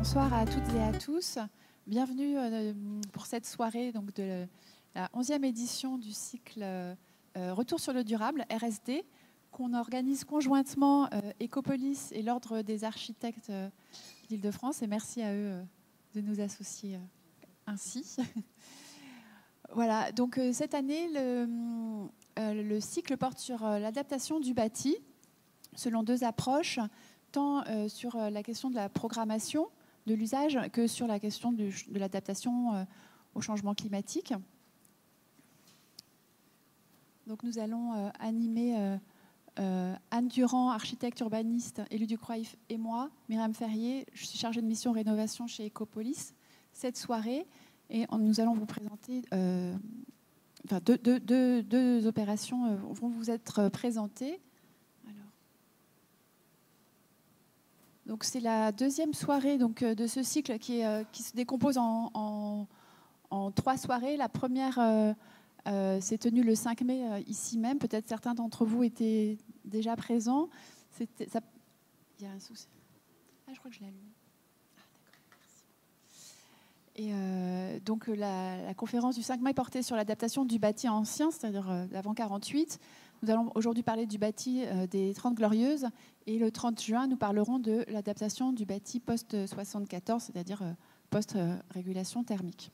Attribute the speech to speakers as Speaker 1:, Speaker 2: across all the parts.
Speaker 1: Bonsoir à toutes et à tous. Bienvenue pour cette soirée donc, de la 11e édition du cycle Retour sur le durable, RSD, qu'on organise conjointement Ecopolis et l'Ordre des architectes d'Île-de-France. Et merci à eux de nous associer ainsi. Voilà, donc cette année, le cycle porte sur l'adaptation du bâti, selon deux approches, tant sur la question de la programmation de l'usage que sur la question de l'adaptation au changement climatique. Donc nous allons animer Anne Durand, architecte urbaniste, et Luduc Roif et moi, Myriam Ferrier, je suis chargée de mission rénovation chez Ecopolis, cette soirée, et nous allons vous présenter, deux opérations vont vous être présentées. Donc c'est la deuxième soirée donc, de ce cycle qui se décompose en 3 soirées. La première s'est tenue le 5 mai ici même. Peut-être certains d'entre vous étaient déjà présents. Il y a un souci. Ah, je crois que je l'ai allumé. Ah, d'accord, merci. Et donc la conférence du 5 mai portait sur l'adaptation du bâti ancien, c'est-à-dire l'avant 48. Nous allons aujourd'hui parler du bâti des 30 Glorieuses et le 30 juin, nous parlerons de l'adaptation du bâti post-74, c'est-à-dire post-régulation thermique.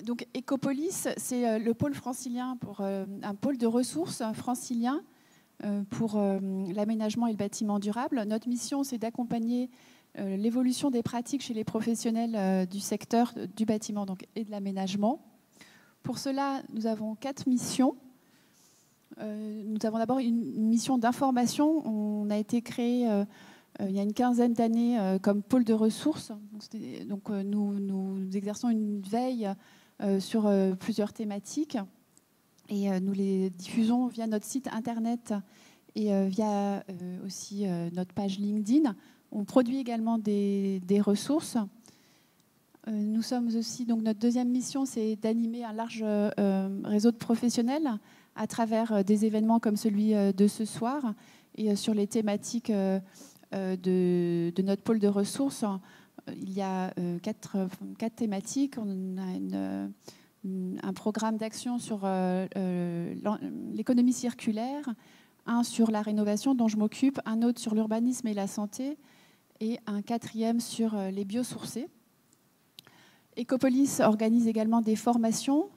Speaker 1: Donc Ecopolis, c'est le pôle francilien, un pôle de ressources francilien pour l'aménagement et le bâtiment durable. Notre mission, c'est d'accompagner l'évolution des pratiques chez les professionnels du secteur du bâtiment donc, et de l'aménagement. Pour cela, nous avons 4 missions. Nous avons d'abord une mission d'information. On a été créé il y a une quinzaine d'années comme pôle de ressources. Donc, nous exerçons une veille sur plusieurs thématiques et nous les diffusons via notre site internet et via aussi notre page LinkedIn. On produit également des ressources. Nous sommes aussi, donc notre deuxième mission, c'est d'animer un large réseau de professionnels à travers des événements comme celui de ce soir et sur les thématiques de notre pôle de ressources. Il y a 4 thématiques. On a un programme d'action sur l'économie circulaire, un sur la rénovation dont je m'occupe, un autre sur l'urbanisme et la santé et un 4e sur les biosourcés. Ecopolis organise également des formations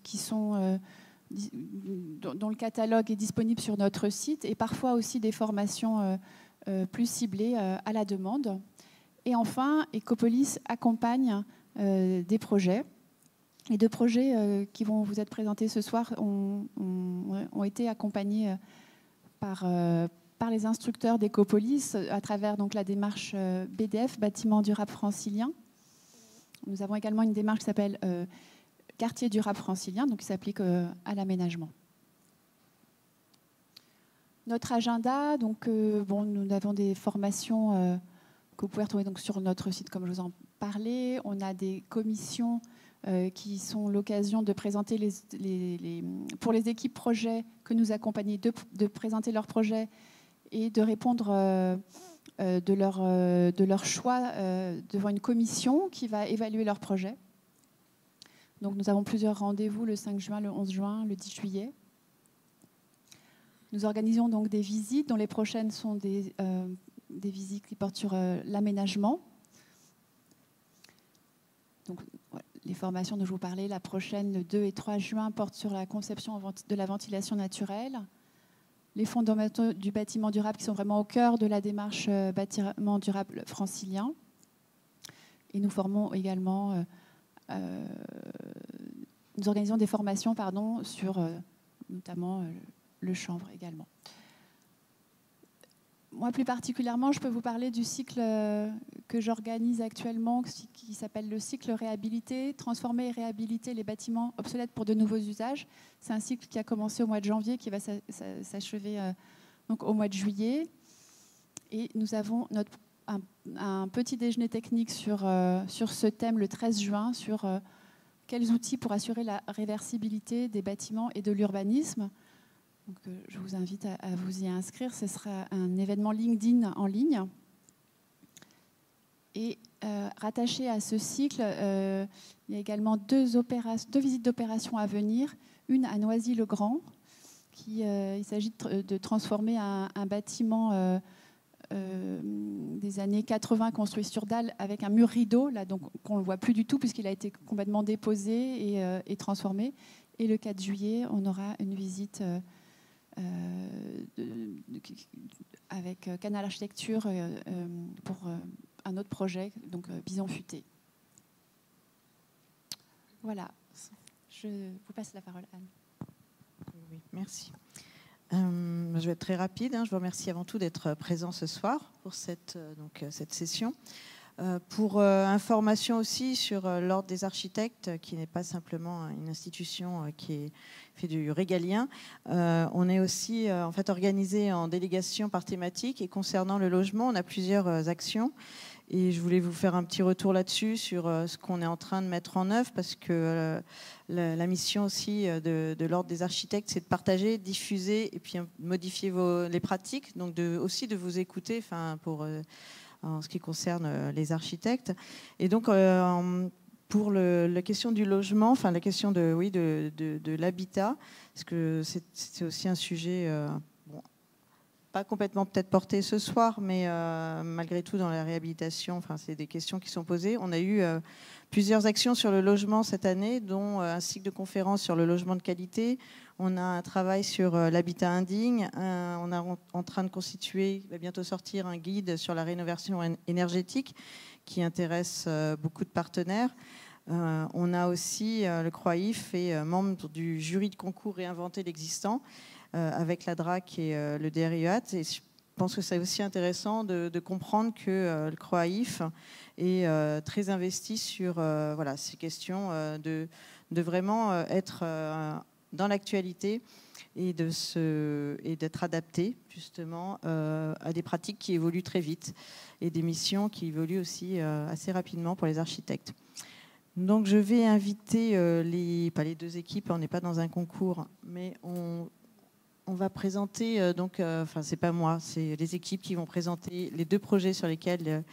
Speaker 1: qui sont, dont le catalogue est disponible sur notre site et parfois aussi des formations plus ciblées à la demande. Et enfin, Ecopolis accompagne des projets. Les 2 projets qui vont vous être présentés ce soir ont été accompagnés par les instructeurs d'Ecopolis à travers donc, la démarche BDF, Bâtiment durable francilien. Nous avons également une démarche qui s'appelle Quartier durable francilien, donc qui s'applique à l'aménagement. Notre agenda, donc, nous avons des formations que vous pouvez retrouver donc, sur notre site, comme je vous en parlais. On a des commissions qui sont l'occasion de présenter pour les équipes projets que nous accompagnons, de présenter leurs projets et de répondre de leur choix devant une commission qui va évaluer leur projet. Donc nous avons plusieurs rendez-vous le 5 juin, le 11 juin, le 10 juillet. Nous organisons donc des visites dont les prochaines sont des visites qui portent sur l'aménagement. Donc les formations dont je vous parlais, la prochaine, le 2 et 3 juin, portent sur la conception de la ventilation naturelle. Les fondamentaux du bâtiment durable qui sont vraiment au cœur de la démarche bâtiment durable francilien. Et nous formons également, nous organisons des formations sur notamment le chanvre également. Moi, plus particulièrement, je peux vous parler du cycle que j'organise actuellement, qui s'appelle le cycle réhabilité, transformer et réhabiliter les bâtiments obsolètes pour de nouveaux usages. C'est un cycle qui a commencé au mois de janvier, qui va s'achever donc au mois de juillet. Et nous avons un petit déjeuner technique sur ce thème le 13 juin, sur quels outils pour assurer la réversibilité des bâtiments et de l'urbanisme. Donc, je vous invite à vous y inscrire. Ce sera un événement LinkedIn en ligne. Et rattaché à ce cycle, il y a également deux visites d'opération à venir. Une à Noisy-le-Grand, il s'agit de transformer un bâtiment des années 80 construit sur dalle avec un mur rideau, là, donc qu'on ne voit plus du tout puisqu'il a été complètement déposé et transformé. Et le 4 juillet, on aura une visite avec Canal Architecture pour un autre projet, donc Bison Futé. Voilà, je vous passe la parole, Anne.
Speaker 2: Oui, merci. Je vais être très rapide. Je vous remercie avant tout d'être présent ce soir pour cette session. Pour information aussi sur l'Ordre des architectes, qui n'est pas simplement une institution qui fait du régalien. On est aussi en fait organisé en délégation par thématique, et concernant le logement, on a plusieurs actions. Et je voulais vous faire un petit retour là-dessus sur ce qu'on est en train de mettre en œuvre, parce que la mission aussi de l'Ordre des architectes, c'est de partager, diffuser et puis modifier les pratiques, donc aussi de vous écouter, en ce qui concerne les architectes. Et donc, pour la question du logement, la question de l'habitat, parce que c'est aussi un sujet pas complètement peut-être porté ce soir, mais malgré tout dans la réhabilitation, c'est des questions qui sont posées. On a eu plusieurs actions sur le logement cette année, dont un cycle de conférences sur le logement de qualité. On a un travail sur l'habitat indigne. On est en train de constituer, va bientôt sortir, un guide sur la rénovation énergétique qui intéresse beaucoup de partenaires. On a aussi le CROAIF est membre du jury de concours Réinventer l'existant, avec la DRAC et le DRIAT. Et je pense que c'est aussi intéressant de comprendre que le CROAIF est très investi sur ces questions de vraiment être dans l'actualité et d'être adapté justement à des pratiques qui évoluent très vite et des missions qui évoluent aussi assez rapidement pour les architectes. Donc je vais inviter pas les deux équipes, on n'est pas dans un concours, mais on va présenter, c'est pas moi, c'est les équipes qui vont présenter les deux projets sur lesquels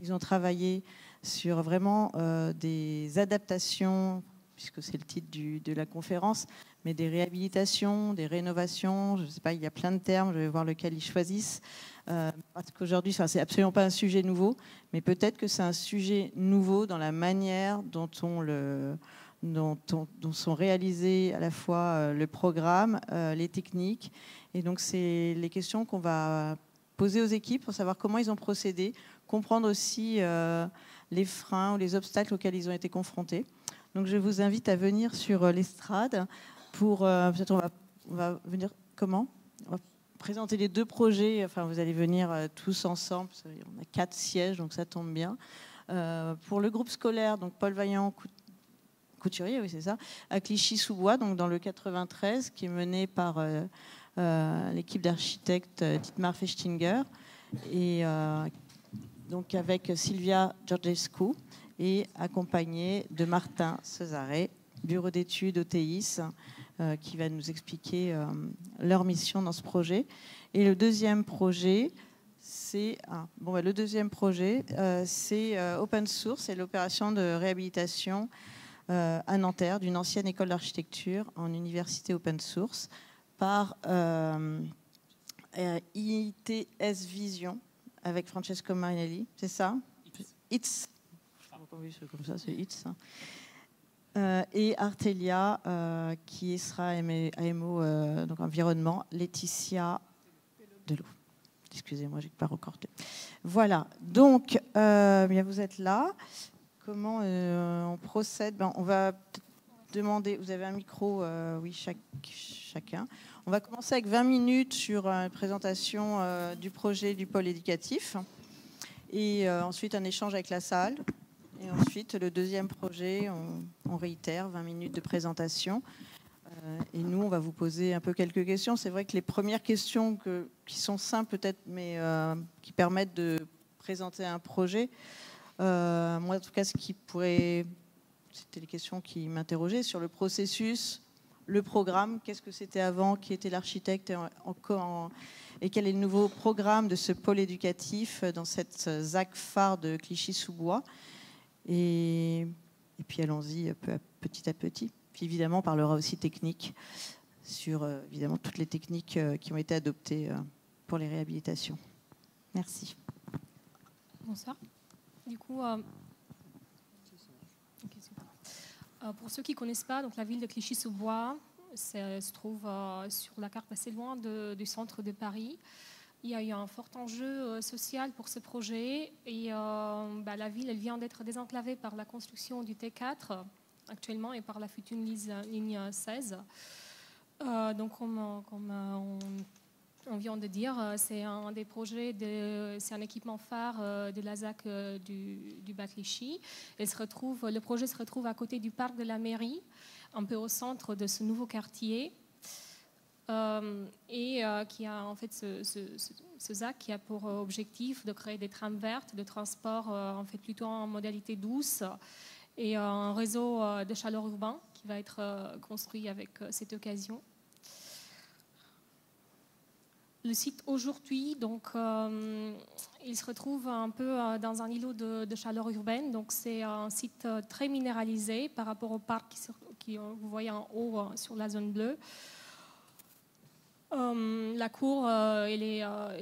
Speaker 2: ils ont travaillé sur vraiment des adaptations, puisque c'est le titre de la conférence, mais des réhabilitations, des rénovations, je ne sais pas, il y a plein de termes, je vais voir lequel ils choisissent. Parce qu'aujourd'hui, c'est absolument pas un sujet nouveau, mais peut-être que c'est un sujet nouveau dans la manière dont sont réalisés à la fois le programme, les techniques. Et donc, c'est les questions qu'on va poser aux équipes pour savoir comment ils ont procédé, comprendre aussi les freins ou les obstacles auxquels ils ont été confrontés. Donc, je vous invite à venir sur l'estrade pour... peut-être on va venir... Comment ? On va présenter les deux projets. Vous allez venir tous ensemble. On a 4 sièges, donc ça tombe bien. Pour le groupe scolaire, donc Paul Vaillant Couturier, oui c'est ça, à Clichy-sous-Bois, donc dans le 93, qui est mené par l'équipe d'architectes Dietmar Fechtinger, et donc avec Sylvia Georgescu, et accompagné de Martin Cesare, bureau d'études OTIS, qui va nous expliquer leur mission dans ce projet. Et le deuxième projet, c'est Open Source, et l'opération de réhabilitation à Nanterre d'une ancienne école d'architecture en université open source par ITS Vision avec Francesco Marinelli, c'est ça ? ITS. Comme ça, c'est ITS. Et Artelia, qui sera AMO, donc environnement, Laetitia Delot. Excusez-moi, j'ai pas recordé. Voilà, donc bien vous êtes là. Comment on procède ? On va demander, vous avez un micro, oui, chacun. On va commencer avec 20 minutes sur une présentation du projet du pôle éducatif, et ensuite un échange avec la salle. Et ensuite, le deuxième projet, on réitère 20 minutes de présentation. Et nous, on va vous poser un peu quelques questions. C'est vrai que les premières questions qui sont simples peut-être, mais qui permettent de présenter un projet, moi, en tout cas, c'était les questions qui m'interrogeaient sur le processus, le programme, qu'est-ce que c'était avant, qui était l'architecte, et quel est le nouveau programme de ce pôle éducatif dans cette ZAC phare de Clichy-sous-Bois. Et puis allons-y petit à petit. Puis évidemment, on parlera aussi technique sur évidemment toutes les techniques qui ont été adoptées pour les réhabilitations. Merci.
Speaker 3: Bonsoir. Du coup, pour ceux qui ne connaissent pas, donc la ville de Clichy-sous-Bois se trouve sur la carte assez loin du centre de Paris. Il y a eu un fort enjeu social pour ce projet et la ville elle vient d'être désenclavée par la construction du T4 actuellement et par la future ligne 16. Donc comme on vient de dire, c'est un des projets, c'est un équipement phare de la ZAC du Bas Clichy. Le projet se retrouve à côté du parc de la mairie, un peu au centre de ce nouveau quartier. Qui a en fait ce ZAC qui a pour objectif de créer des trams vertes de transport en fait plutôt en modalité douce et un réseau de chaleur urbain qui va être construit avec cette occasion. Le site aujourd'hui, donc, il se retrouve un peu dans un îlot de chaleur urbaine. Donc, c'est un site très minéralisé par rapport au parc qui vous voyez en haut sur la zone bleue. La cour, elle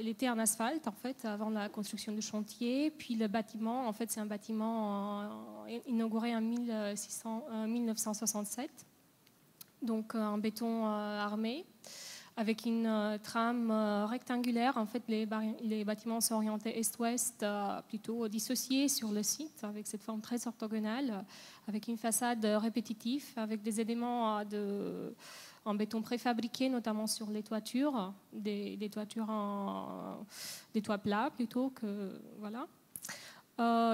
Speaker 3: était en asphalte en fait avant la construction du chantier. Puis le bâtiment, en fait, c'est un bâtiment inauguré en 1967, donc en béton armé, avec une trame rectangulaire. En fait, les bâtiments sont orientés est-ouest, plutôt dissociés sur le site, avec cette forme très orthogonale, avec une façade répétitive, avec des éléments en béton préfabriqué, notamment sur les toitures, des toitures des toits plats plutôt que voilà.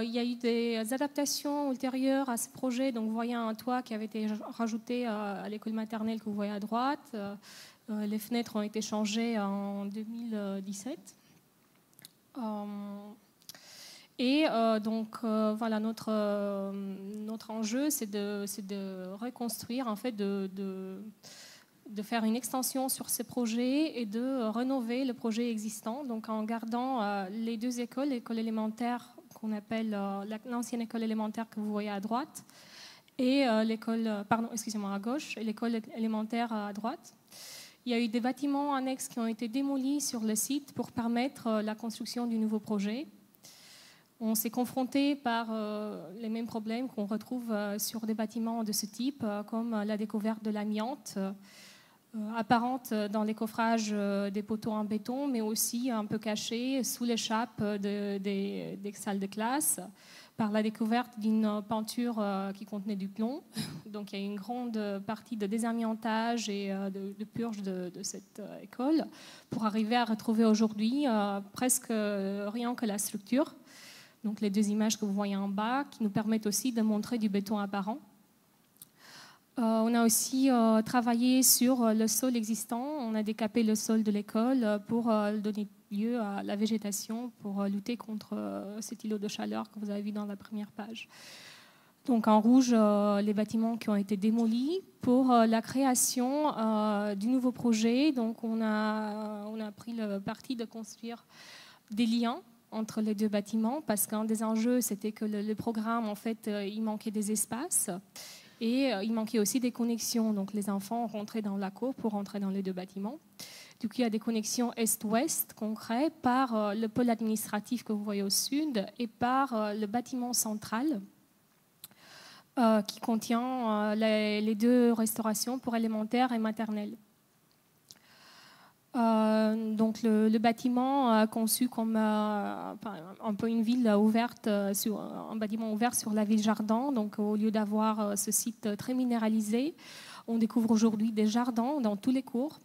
Speaker 3: Il y a eu des adaptations ultérieures à ce projet. Donc, vous voyez un toit qui avait été rajouté à l'école maternelle que vous voyez à droite. Les fenêtres ont été changées en 2017. Voilà, notre enjeu, c'est de reconstruire, en fait, de faire une extension sur ces projets et de rénover le projet existant, donc en gardant les deux écoles, l'école élémentaire qu'on appelle l'ancienne école élémentaire que vous voyez à droite et à gauche, et l'école élémentaire à droite. Il y a eu des bâtiments annexes qui ont été démolis sur le site pour permettre la construction du nouveau projet. On s'est confronté par les mêmes problèmes qu'on retrouve sur des bâtiments de ce type, comme la découverte de l'amiante, apparente dans les coffrages des poteaux en béton, mais aussi un peu cachée sous l'échappe des salles de classe, par la découverte d'une peinture qui contenait du plomb. Donc il y a une grande partie de désamiantage et de purge de cette école pour arriver à retrouver aujourd'hui presque rien que la structure. Donc les deux images que vous voyez en bas qui nous permettent aussi de montrer du béton apparent. On a aussi travaillé sur le sol existant. On a décapé le sol de l'école pour donner lieu à la végétation, pour lutter contre cet îlot de chaleur que vous avez vu dans la première page. Donc en rouge, les bâtiments qui ont été démolis pour la création du nouveau projet. Donc on a pris le parti de construire des liens entre les deux bâtiments parce qu'un des enjeux, c'était que le programme, en fait, il manquait des espaces. Et il manquait aussi des connexions. Donc les enfants rentraient dans la cour pour rentrer dans les deux bâtiments. Du coup, il y a des connexions est-ouest qu'on crée par le pôle administratif que vous voyez au sud et par le bâtiment central qui contient les deux restaurations pour élémentaire et maternelle. Donc le bâtiment conçu comme un peu une ville ouverte, un bâtiment ouvert sur la ville jardin. Donc au lieu d'avoir ce site très minéralisé, on découvre aujourd'hui des jardins dans tous les cours.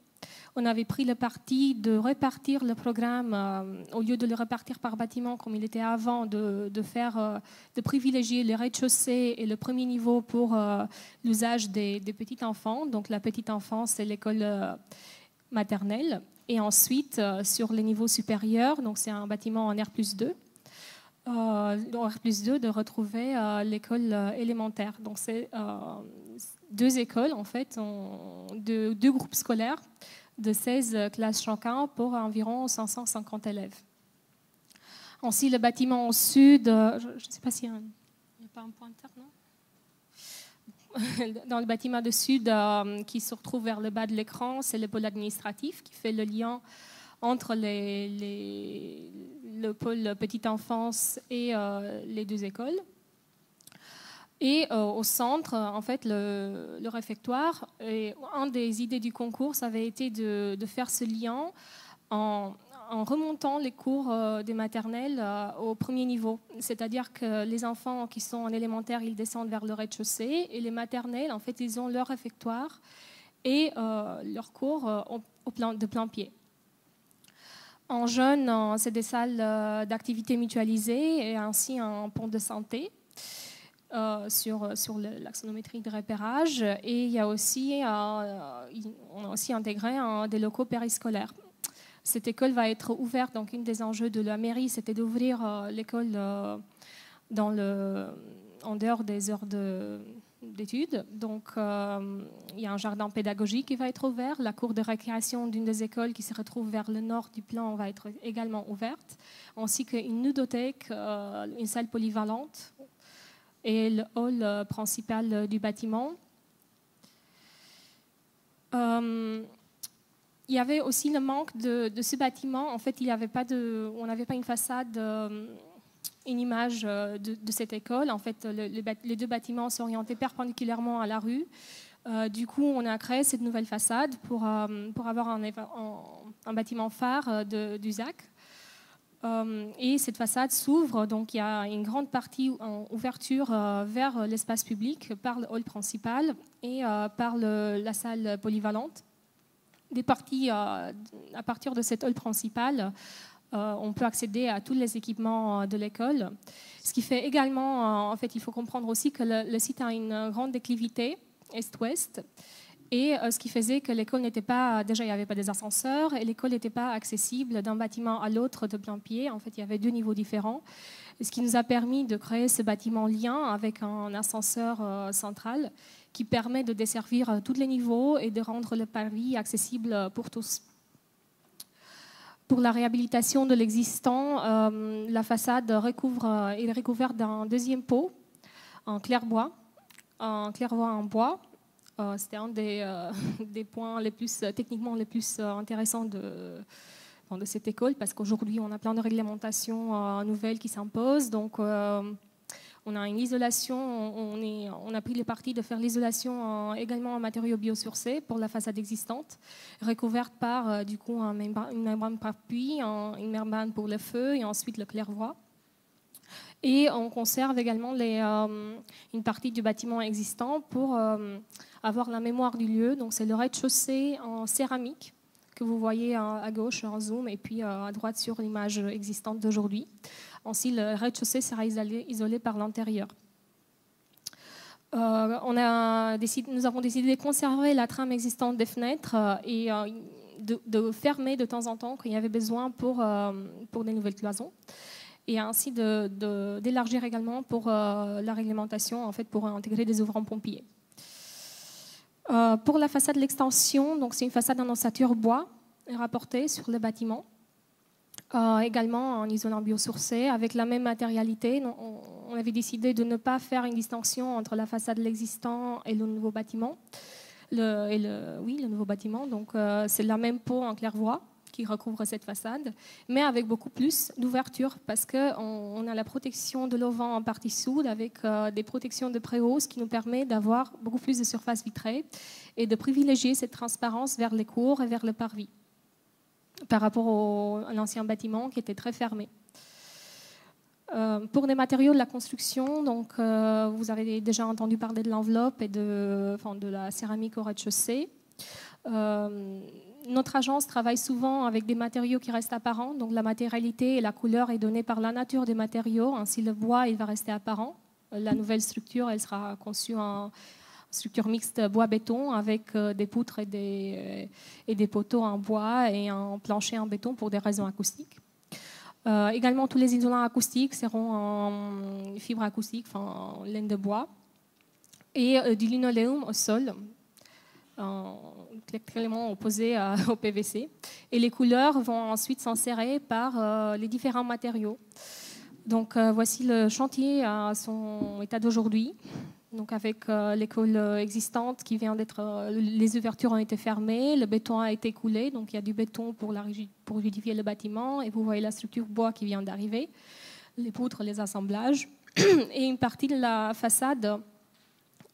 Speaker 3: On avait pris le parti de répartir le programme au lieu de le répartir par bâtiment comme il était avant, de privilégier le rez-de-chaussée et le premier niveau pour l'usage des petits enfants. Donc la petite enfance, c'est l'école maternelle, et ensuite sur les niveaux supérieurs, donc c'est un bâtiment en R+2, de retrouver l'école élémentaire. Donc c'est deux écoles en fait, deux groupes scolaires de 16 classes chacun pour environ 550 élèves. Ensuite, le bâtiment au sud, je ne sais pas s'il n'y a pas un pointeur, non? Dans le bâtiment du sud qui se retrouve vers le bas de l'écran, c'est le pôle administratif qui fait le lien entre le pôle petite enfance et les deux écoles. Et au centre, en fait, le réfectoire. Et une des idées du concours, ça avait été de faire ce lien en remontant les cours des maternelles au premier niveau. C'est-à-dire que les enfants qui sont en élémentaire, ils descendent vers le rez-de-chaussée, et les maternelles, en fait, ils ont leur réfectoire et leurs cours de plein pied. En jeune, c'est des salles d'activité mutualisées et ainsi un pont de santé sur l'axonométrie de repérage. Et il y a aussi, on a aussi intégré des locaux périscolaires. Cette école va être ouverte, donc une des enjeux de la mairie, c'était d'ouvrir l'école en dehors des heures d'études. Donc, il y a un jardin pédagogique qui va être ouvert. La cour de récréation d'une des écoles qui se retrouve vers le nord du plan va être également ouverte, ainsi qu'une ludothèque, une salle polyvalente et le hall principal du bâtiment. Il y avait aussi le manque de ce bâtiment. En fait, on n'avait pas une façade, une image de cette école. En fait, les deux bâtiments s'orientaient perpendiculairement à la rue. Du coup, on a créé cette nouvelle façade pour avoir un bâtiment phare du ZAC. Et cette façade s'ouvre, donc il y a une grande partie en ouverture vers l'espace public par le hall principal et par la salle polyvalente. Des parties, à partir de cette hall principale, on peut accéder à tous les équipements de l'école. Ce qui fait également, en fait, il faut comprendre aussi que le site a une grande déclivité est-ouest. Et ce qui faisait que l'école n'était pas, déjà il n'y avait pas des ascenseurs et l'école n'était pas accessible d'un bâtiment à l'autre de plein pied. En fait, il y avait deux niveaux différents. Et ce qui nous a permis de créer ce bâtiment lien avec un ascenseur central qui permet de desservir tous les niveaux et de rendre le parvis accessible pour tous. Pour la réhabilitation de l'existant, la façade est recouverte d'un deuxième pot en claire-bois en bois. C'était un des points techniquement les plus intéressants de cette école, parce qu'aujourd'hui, on a plein de réglementations nouvelles qui s'imposent. Donc, on a une isolation, on a pris le parti de faire l'isolation également en matériaux biosourcés pour la façade existante, recouverte par du coup une membrane par puits, une membrane pour le feu et ensuite le claire-voie. Et on conserve également une partie du bâtiment existant pour avoir la mémoire du lieu. Donc c'est le rez-de-chaussée en céramique que vous voyez à gauche en zoom et puis à droite sur l'image existante d'aujourd'hui. Ensuite, le rez-de-chaussée sera isolé par l'intérieur. Nous avons décidé de conserver la trame existante des fenêtres et de fermer de temps en temps quand il y avait besoin pour des nouvelles cloisons. Et ainsi d'élargir également pour la réglementation, en fait, pour intégrer des ouvrants pompiers. Pour la façade de l'extension, donc c'est une façade en ossature bois rapportée sur le bâtiment, également en isolant biosourcé, avec la même matérialité. On avait décidé de ne pas faire une distinction entre la façade de l'existant et le nouveau bâtiment. Le nouveau bâtiment, donc c'est la même peau en claire-voie qui recouvre cette façade, mais avec beaucoup plus d'ouverture parce qu'on a la protection de l'auvent en partie soude avec des protections de préhausse qui nous permet d'avoir beaucoup plus de surface vitrée et de privilégier cette transparence vers les cours et vers le parvis par rapport à l'ancien bâtiment qui était très fermé. Pour les matériaux de la construction, donc, vous avez déjà entendu parler de l'enveloppe et de la céramique au rez-de-chaussée. Notre agence travaille souvent avec des matériaux qui restent apparents, donc la matérialité et la couleur est donnée par la nature des matériaux. Ainsi, le bois, il va rester apparent. La nouvelle structure, elle sera conçue en structure mixte bois-béton avec des poutres et des poteaux en bois et un plancher en béton pour des raisons acoustiques. Également, tous les isolants acoustiques seront en fibre acoustique, en laine de bois, et du linoléum au sol. clairement opposé au PVC. Et les couleurs vont ensuite s'insérer par les différents matériaux. Donc voici le chantier à son état d'aujourd'hui. Donc avec l'école existante qui vient d'être, les ouvertures ont été fermées, le béton a été coulé, donc il y a du béton pour rigidifier le bâtiment, et vous voyez la structure bois qui vient d'arriver, les poutres, les assemblages, et une partie de la façade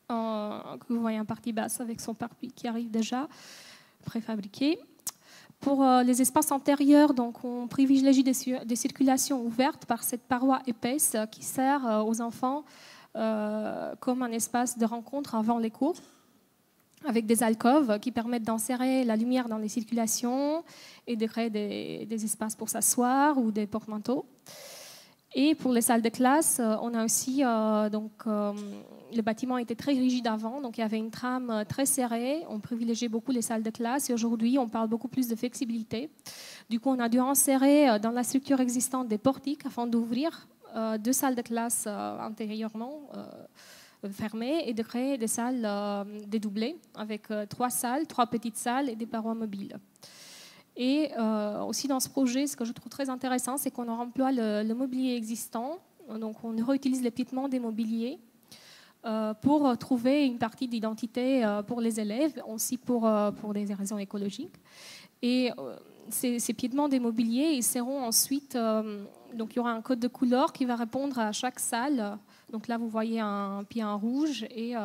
Speaker 3: que vous voyez en partie basse avec son pare-brise qui arrive déjà préfabriqué. Pour les espaces antérieurs, donc on privilégie des circulations ouvertes par cette paroi épaisse qui sert aux enfants comme un espace de rencontre avant les cours, avec des alcôves qui permettent d'insérer la lumière dans les circulations et de créer des espaces pour s'asseoir ou des porte-manteaux. Et pour les salles de classe, on a aussi le bâtiment était très rigide avant, donc il y avait une trame très serrée. On privilégiait beaucoup les salles de classe et aujourd'hui, on parle beaucoup plus de flexibilité. Du coup, on a dû insérer dans la structure existante des portiques afin d'ouvrir 2 salles de classe antérieurement fermées et de créer des salles dédoublées avec 3 salles, 3 petites salles et des parois mobiles. Et aussi dans ce projet, ce que je trouve très intéressant, c'est qu'on emploie le mobilier existant. Donc on réutilise l'équipement des mobiliers pour trouver une partie d'identité pour les élèves, aussi pour des raisons écologiques. Et ces piétements des mobiliers, ils seront ensuite... donc il y aura un code de couleur qui va répondre à chaque salle. Donc là, vous voyez un pied en rouge et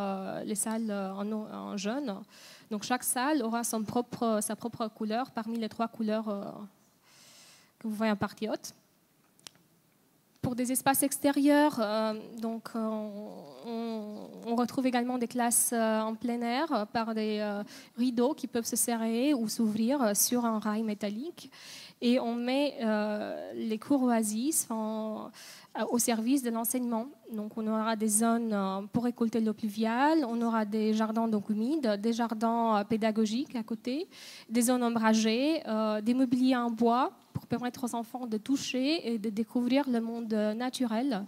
Speaker 3: les salles en jaune. Donc chaque salle aura sa propre couleur parmi les 3 couleurs que vous voyez en partie haute. Pour des espaces extérieurs, on retrouve également des classes en plein air par des rideaux qui peuvent se serrer ou s'ouvrir sur un rail métallique. Et on met les cours oasis au service de l'enseignement. Donc on aura des zones pour récolter l'eau pluviale, on aura des jardins d'eau humide, des jardins pédagogiques à côté, des zones ombragées, des mobiliers en bois pour permettre aux enfants de toucher et de découvrir le monde naturel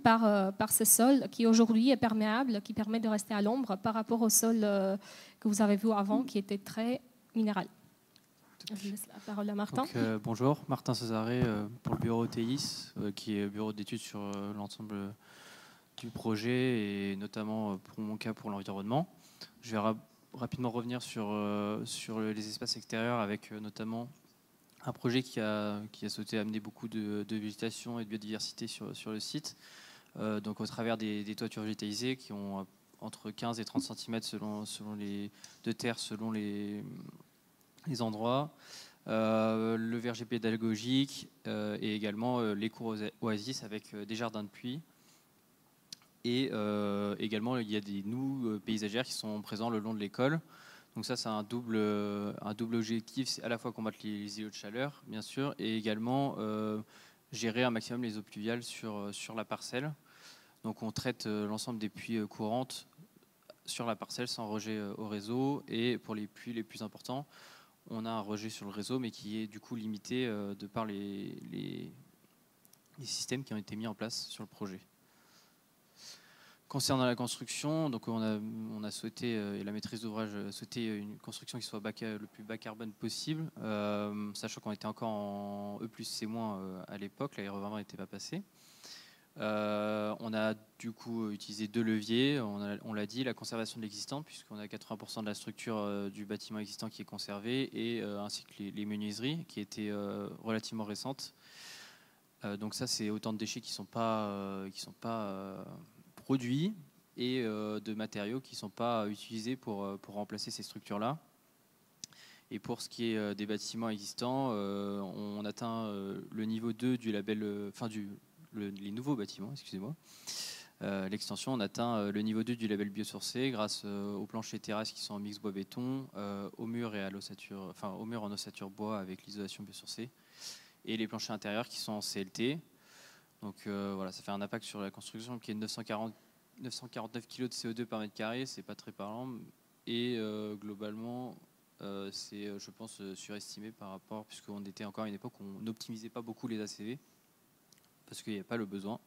Speaker 3: par ce sol qui aujourd'hui est perméable, qui permet de rester à l'ombre par rapport au sol que vous avez vu avant qui était très minéral. Je laisse la parole à Martin.
Speaker 4: Donc, bonjour, Martin Cesaré pour le bureau TIS, qui est bureau d'études sur l'ensemble du projet et notamment pour mon cas pour l'environnement. Je vais rapidement revenir sur les espaces extérieurs avec notamment un projet qui a souhaité amener beaucoup de végétation et de biodiversité sur le site. Donc au travers des toitures végétalisées qui ont entre 15 et 30 cm selon de terre selon les endroits, le verger pédagogique et également les cours oasis avec des jardins de pluie. Et également, il y a des noues paysagères qui sont présents le long de l'école. Donc ça, c'est un double objectif, c'est à la fois combattre les îlots de chaleur, bien sûr, et également gérer un maximum les eaux pluviales sur la parcelle. Donc on traite l'ensemble des pluies courantes sur la parcelle sans rejet au réseau. Et pour les pluies les plus importants, on a un rejet sur le réseau, mais qui est du coup limité de par les systèmes qui ont été mis en place sur le projet. Concernant la construction, donc on a souhaité, et la maîtrise d'ouvrage a souhaité une construction qui soit le plus bas carbone possible, sachant qu'on était encore en E+C- à l'époque, la RE20 n'était pas passée. On a du coup utilisé 2 leviers, on l'a dit, la conservation de l'existant, puisqu'on a 80% de la structure du bâtiment existant qui est conservée, et ainsi que les menuiseries qui étaient relativement récentes. Donc ça, c'est autant de déchets qui sont pas produits et de matériaux qui ne sont pas utilisés pour remplacer ces structures-là. Et pour ce qui est des bâtiments existants, on atteint le niveau 2 du label, les nouveaux bâtiments, excusez-moi. L'extension, on atteint le niveau 2 du label biosourcé grâce aux planchers terrasses qui sont en mix bois-béton, aux murs et aux murs en ossature bois avec l'isolation biosourcée, et les planchers intérieurs qui sont en CLT. Donc voilà, ça fait un impact sur la construction qui est 949 kg de CO2 par mètre carré, c'est pas très parlant, et globalement c'est, je pense, surestimé par rapport, puisqu'on était encore à une époque où on n'optimisait pas beaucoup les ACV parce qu'il n'y a pas le besoin.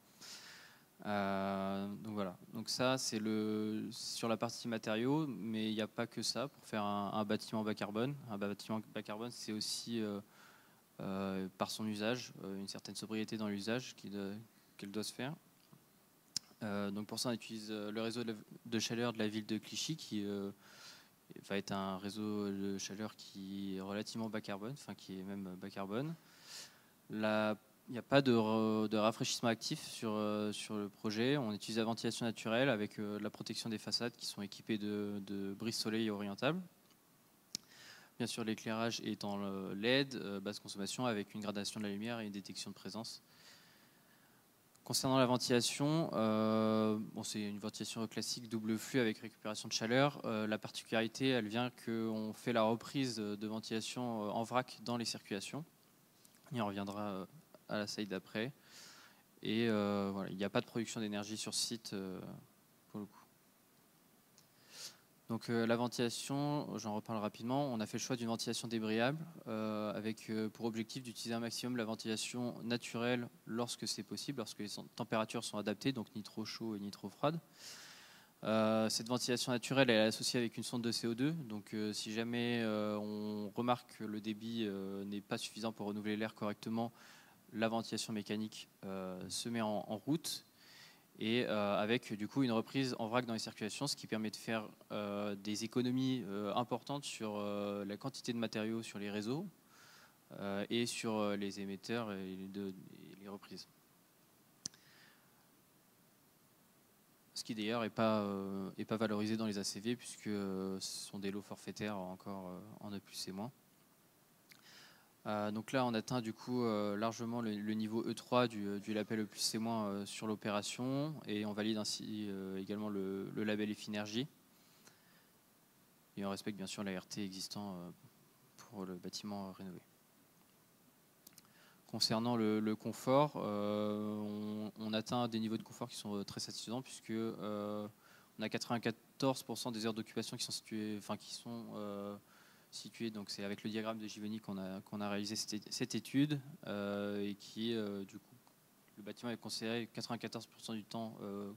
Speaker 4: Donc voilà, donc ça c'est sur la partie matériaux, mais il n'y a pas que ça pour faire un bâtiment bas carbone. Un bâtiment bas carbone, c'est aussi par son usage, une certaine sobriété dans l'usage qu'elle doit se faire. Donc pour ça on utilise le réseau de chaleur de la ville de Clichy qui va être un réseau de chaleur qui est relativement bas carbone, enfin qui est même bas carbone. Il n'y a pas de rafraîchissement actif sur le projet. On utilise la ventilation naturelle avec la protection des façades qui sont équipées de brise-soleil orientable. Bien sûr, l'éclairage est en LED, basse consommation, avec une gradation de la lumière et une détection de présence. Concernant la ventilation, c'est une ventilation classique double flux avec récupération de chaleur. La particularité, elle vient qu'on fait la reprise de ventilation en vrac dans les circulations. On y reviendra à la slide d'après. Et voilà, il n'y a pas de production d'énergie sur site pour le coup. Donc la ventilation, j'en reparle rapidement. On a fait le choix d'une ventilation débrayable avec pour objectif d'utiliser un maximum la ventilation naturelle lorsque c'est possible, lorsque les températures sont adaptées, donc ni trop chaud et ni trop froide. Cette ventilation naturelle elle est associée avec une sonde de CO2, donc si jamais on remarque que le débit n'est pas suffisant pour renouveler l'air correctement, la ventilation mécanique se met en route et avec du coup une reprise en vrac dans les circulations, ce qui permet de faire des économies importantes sur la quantité de matériaux sur les réseaux et sur les émetteurs et les reprises. Ce qui d'ailleurs n'est pas valorisé dans les ACV puisque ce sont des lots forfaitaires encore en E+, et moins. Donc là, on atteint du coup largement le niveau E3 du label E+, et moins sur l'opération et on valide ainsi également le label Effinergie. Et on respecte bien sûr l'ART existant pour le bâtiment rénové. Concernant le confort, on atteint des niveaux de confort qui sont très satisfaisants puisque on a 94% des heures d'occupation qui sont situées, donc c'est avec le diagramme de Givoni qu'on a réalisé cette étude et qui du coup le bâtiment est considéré 94% du temps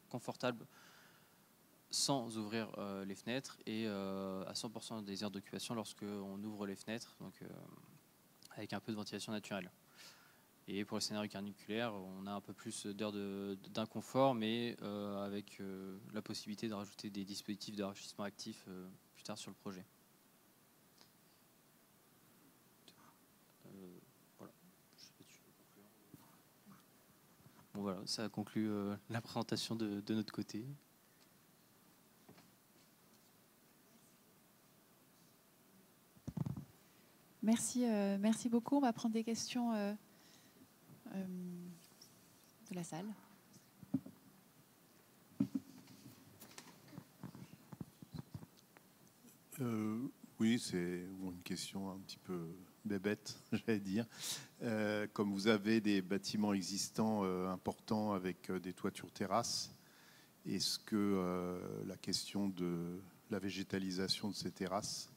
Speaker 4: confortable sans ouvrir les fenêtres et à 100% des heures d'occupation lorsqu'on ouvre les fenêtres, donc avec un peu de ventilation naturelle. Et pour le scénario caniculaire, on a un peu plus d'heures d'inconfort, mais avec la possibilité de rajouter des dispositifs de rafraîchissement actif plus tard sur le projet. Voilà. Bon, voilà, ça conclut la présentation de notre côté.
Speaker 1: Merci, merci beaucoup. On va prendre des questions de la salle.
Speaker 5: Oui, c'est une question un petit peu bébête, j'allais dire. Comme vous avez des bâtiments existants importants avec des toitures terrasses, est-ce que la question de la végétalisation de ces terrasses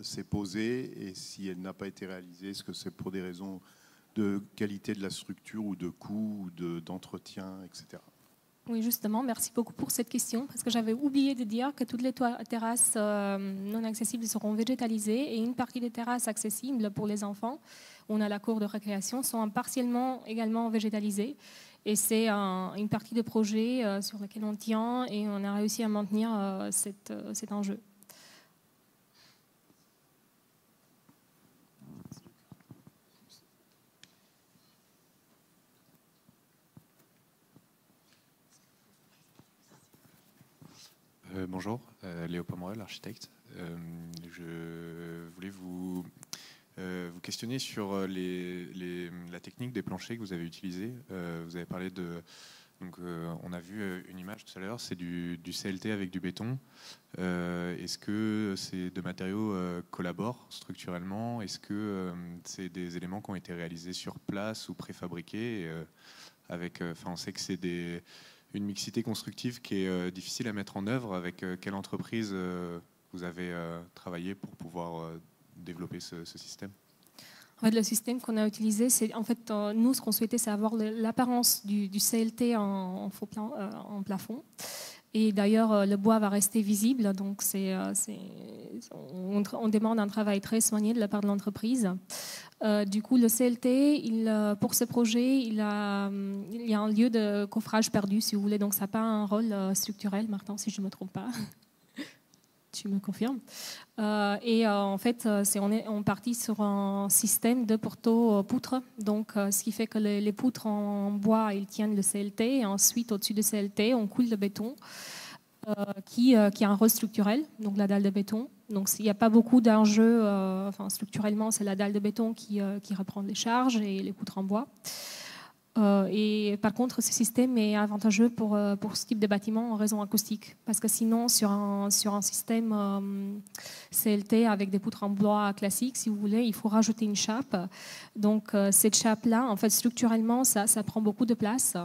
Speaker 5: s'est posée, et si elle n'a pas été réalisée, est-ce que c'est pour des raisons de qualité de la structure ou de coût ou d'entretien, etc.
Speaker 3: Oui, justement, merci beaucoup pour cette question, parce que j'avais oublié de dire que toutes les terrasses non accessibles seront végétalisées et une partie des terrasses accessibles pour les enfants, on a la cour de récréation, sont partiellement également végétalisées. Et c'est une partie de projet sur laquelle on tient et on a réussi à maintenir cet enjeu.
Speaker 6: Bonjour, Léopold Morel, architecte. Je voulais vous questionner sur la technique des planchers que vous avez utilisée. Vous avez parlé de... Donc, on a vu une image tout à l'heure, c'est du CLT avec du béton. Est-ce que ces deux matériaux collaborent structurellement? Est-ce que c'est des éléments qui ont été réalisés sur place ou préfabriqués on sait que c'est une mixité constructive qui est difficile à mettre en œuvre. Avec quelle entreprise vous avez travaillé pour pouvoir développer ce système?
Speaker 3: En fait, le système qu'on a utilisé, c'est en fait nous ce qu'on souhaitait, c'est avoir l'apparence du CLT en plafond. Et d'ailleurs, le bois va rester visible, donc on demande un travail très soigné de la part de l'entreprise. Du coup, le CLT, pour ce projet, il y a un lieu de coffrage perdu, si vous voulez, donc ça n'a pas un rôle structurel, Martin, si je ne me trompe pas. Tu me confirmes. En fait, on partit sur un système de poteaux-poutres. Donc, ce qui fait que les poutres en bois, ils tiennent le CLT. Et ensuite, au-dessus du CLT, on coule le béton qui a un rôle structurel, donc la dalle de béton. Donc, il n'y a pas beaucoup d'enjeux. Structurellement, c'est la dalle de béton qui reprend les charges et les poutres en bois. Et par contre, ce système est avantageux pour ce type de bâtiment en raison acoustique. Parce que sinon, sur un système CLT avec des poutres en bois classiques, si vous voulez, il faut rajouter une chape. Donc, cette chape-là, en fait, structurellement, ça prend beaucoup de place.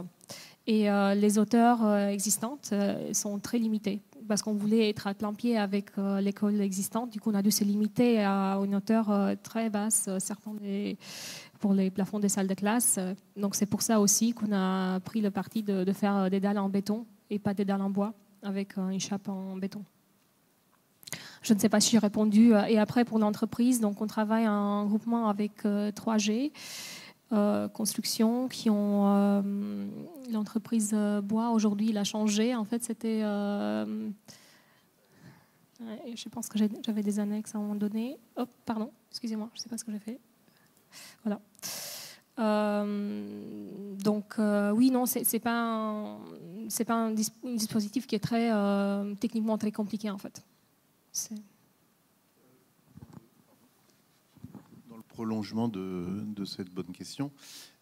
Speaker 3: Et les hauteurs existantes sont très limitées. Parce qu'on voulait être à plein pied avec l'école existante. Du coup, on a dû se limiter à une hauteur très basse, pour les plafonds des salles de classe. Donc c'est pour ça aussi qu'on a pris le parti de faire des dalles en béton et pas des dalles en bois avec une chape en béton. Je ne sais pas si j'ai répondu. Et après pour l'entreprise, donc on travaille en groupement avec 3G Construction qui ont l'entreprise bois. Aujourd'hui, il a changé. En fait, c'était je pense que j'avais des annexes à un moment donné. Oh, pardon, excusez-moi, je ne sais pas ce que j'ai fait. Voilà. Oui, non, c'est pas un dispositif qui est très techniquement très compliqué en fait.
Speaker 5: Dans le prolongement de cette bonne question,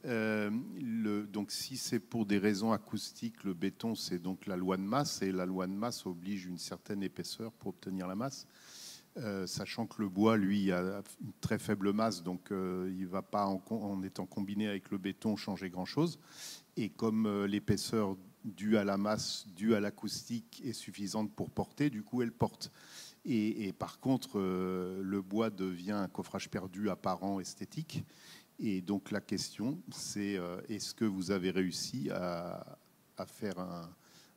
Speaker 5: donc si c'est pour des raisons acoustiques, le béton c'est donc la loi de masse et la loi de masse oblige une certaine épaisseur pour obtenir la masse. Sachant que le bois, lui, a une très faible masse, donc il ne va pas, en étant combiné avec le béton, changer grand-chose. Et comme l'épaisseur due à la masse, due à l'acoustique, est suffisante pour porter, du coup, elle porte. Et par contre, le bois devient un coffrage perdu apparent, esthétique. Et donc la question, c'est est-ce que vous avez réussi à faire un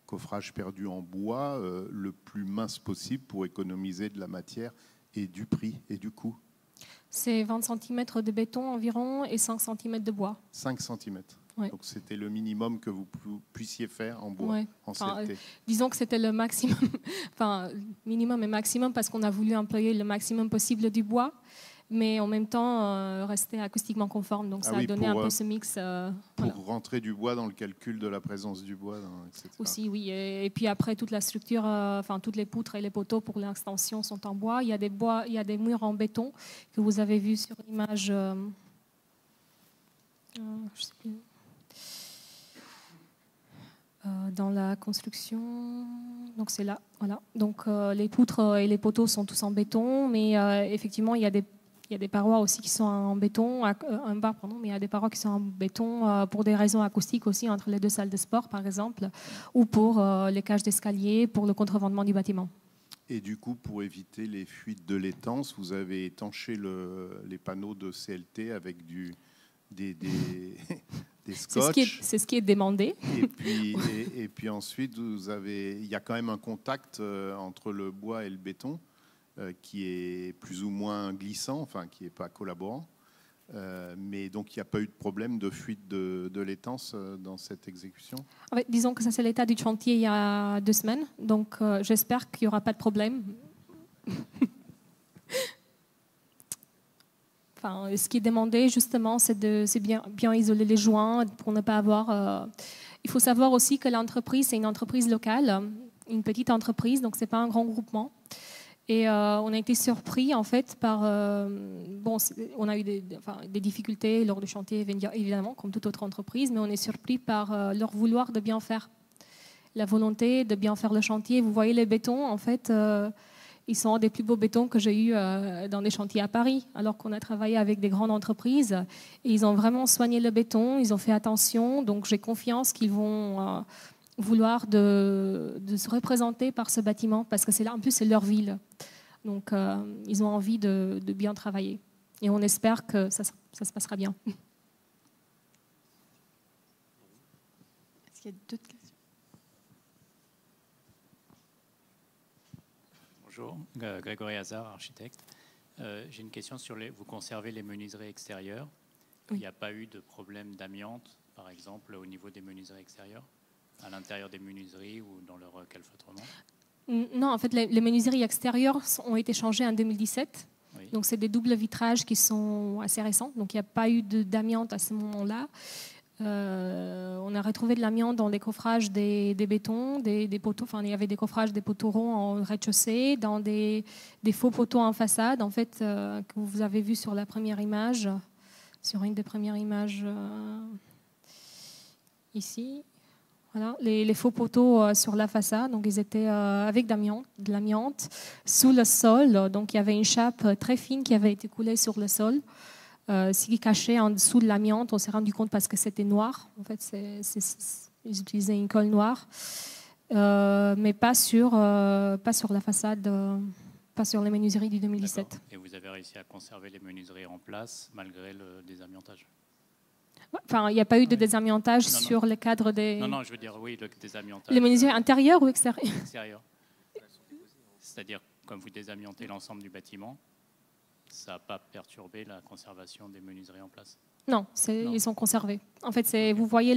Speaker 5: coffrage perdu en bois le plus mince possible pour économiser de la matière et du prix et du coût?
Speaker 3: C'est 20 cm de béton environ et 5 cm de bois.
Speaker 5: 5 cm.
Speaker 3: Ouais.
Speaker 5: Donc c'était le minimum que vous puissiez faire en bois, en CLT.
Speaker 3: Disons que c'était le maximum, minimum et maximum parce qu'on a voulu employer le maximum possible du bois, mais en même temps rester acoustiquement conforme. Donc ça a donné un peu ce mix.
Speaker 5: Pour rentrer du bois dans le calcul de la présence du bois, etc.
Speaker 3: Aussi, oui. Et puis après, toute la structure, toutes les poutres et les poteaux pour l'extension sont en bois. Il y a des murs en béton que vous avez vus sur l'image. Je sais plus. Dans la construction, donc c'est là, voilà. Donc les poutres et les poteaux sont tous en béton, mais effectivement il y a des parois aussi qui sont en béton, mais il y a des parois qui sont en béton pour des raisons acoustiques aussi entre les deux salles de sport par exemple, ou pour les cages d'escalier, pour le contrevendement du bâtiment.
Speaker 5: Et du coup, pour éviter les fuites de l'étance, vous avez étanché les panneaux de CLT avec des scotch.
Speaker 3: C'est ce qui est demandé.
Speaker 5: Et puis ensuite, il y a quand même un contact entre le bois et le béton qui est plus ou moins glissant, enfin qui n'est pas collaborant. Mais donc il n'y a pas eu de problème de fuite de l'étance dans cette exécution?
Speaker 3: En fait, disons que ça c'est l'état du chantier il y a 2 semaines, donc j'espère qu'il n'y aura pas de problème. Enfin, ce qui est demandé, justement, c'est bien isoler les joints pour ne pas avoir... Il faut savoir aussi que l'entreprise, c'est une entreprise locale, une petite entreprise, donc ce n'est pas un grand groupement. Et on a été surpris, en fait, par... on a eu des difficultés lors du chantier, évidemment, comme toute autre entreprise, mais on est surpris par leur vouloir de bien faire. La volonté de bien faire le chantier. Vous voyez les bétons, en fait... ils sont des plus beaux bétons que j'ai eus dans des chantiers à Paris, alors qu'on a travaillé avec des grandes entreprises. Et ils ont vraiment soigné le béton, ils ont fait attention. Donc j'ai confiance qu'ils vont vouloir de se représenter par ce bâtiment, parce que en plus c'est leur ville. Donc ils ont envie de bien travailler. Et on espère que ça se passera bien.
Speaker 1: Est-ce qu'il y a d'autres questions?
Speaker 7: Bonjour, Grégory Hazard, architecte. J'ai une question sur vous conservez les menuiseries extérieures.
Speaker 3: Oui.
Speaker 7: Il n'y a pas eu de problème d'amiante, par exemple, au niveau des menuiseries extérieures, à l'intérieur des menuiseries ou dans leur calfeutrement?
Speaker 3: Non, en fait, les menuiseries extérieures ont été changées en 2017.
Speaker 7: Oui.
Speaker 3: Donc, c'est des doubles vitrages qui sont assez récents. Donc, il n'y a pas eu d'amiante à ce moment-là. On a retrouvé de l'amiante dans les coffrages des bétons, des poteaux. Enfin, il y avait des coffrages des poteaux ronds en rez-de-chaussée, dans des faux poteaux en façade, en fait, que vous avez vu sur la première image, sur une des premières images ici. Voilà, les faux poteaux sur la façade, donc ils étaient avec de l'amiante sous le sol. Donc il y avait une chape très fine qui avait été coulée sur le sol. Ce qui cachait en dessous de l'amiante, on s'est rendu compte parce que c'était noir. En fait, ils utilisaient une colle noire, mais pas sur la façade, pas sur les menuiseries du 2017.
Speaker 7: D'accord. Et vous avez réussi à conserver les menuiseries en place malgré le désamiantage?
Speaker 3: Enfin, il n'y a pas eu de désamiantage sur les cadres des...
Speaker 7: Non, je veux dire, oui, le désamiantage.
Speaker 3: Les menuiseries intérieures ou extérieures?
Speaker 7: Extérieures. C'est-à-dire, comme vous désamiantez l'ensemble du bâtiment, ça n'a pas perturbé la conservation des menuiseries en place?
Speaker 3: Non, ils sont conservés. En fait, vous voyez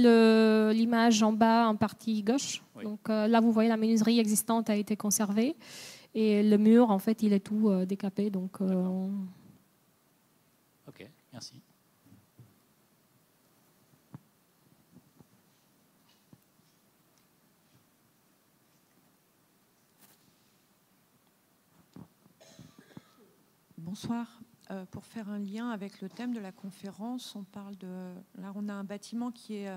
Speaker 3: l'image en bas en partie gauche. Oui. Donc là, vous voyez la menuiserie existante a été conservée. Et le mur, en fait, il est tout décapé. Donc,
Speaker 7: Ok, merci.
Speaker 8: Bonsoir. Pour faire un lien avec le thème de la conférence, là, on a un bâtiment qui est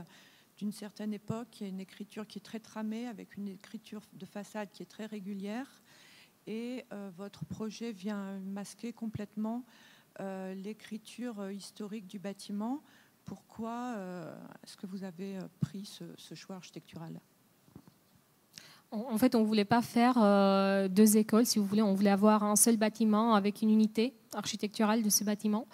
Speaker 8: d'une certaine époque, qui a une écriture qui est très tramée, avec une écriture de façade qui est très régulière. Et votre projet vient masquer complètement l'écriture historique du bâtiment. Pourquoi est-ce que vous avez pris ce choix architectural ?
Speaker 3: En fait, on ne voulait pas faire deux écoles, si vous voulez. On voulait avoir un seul bâtiment avec une unité architecturale de ce bâtiment.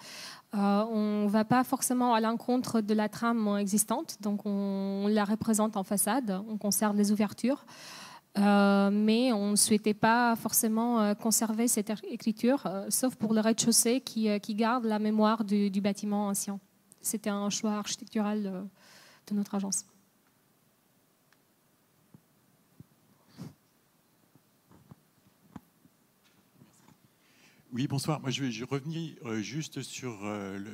Speaker 3: On ne va pas forcément à l'encontre de la trame existante, donc on la représente en façade, on conserve les ouvertures, mais on ne souhaitait pas forcément conserver cette écriture, sauf pour le rez-de-chaussée qui garde la mémoire du bâtiment ancien. C'était un choix architectural de notre agence.
Speaker 9: Oui, bonsoir. Moi, je vais revenir juste sur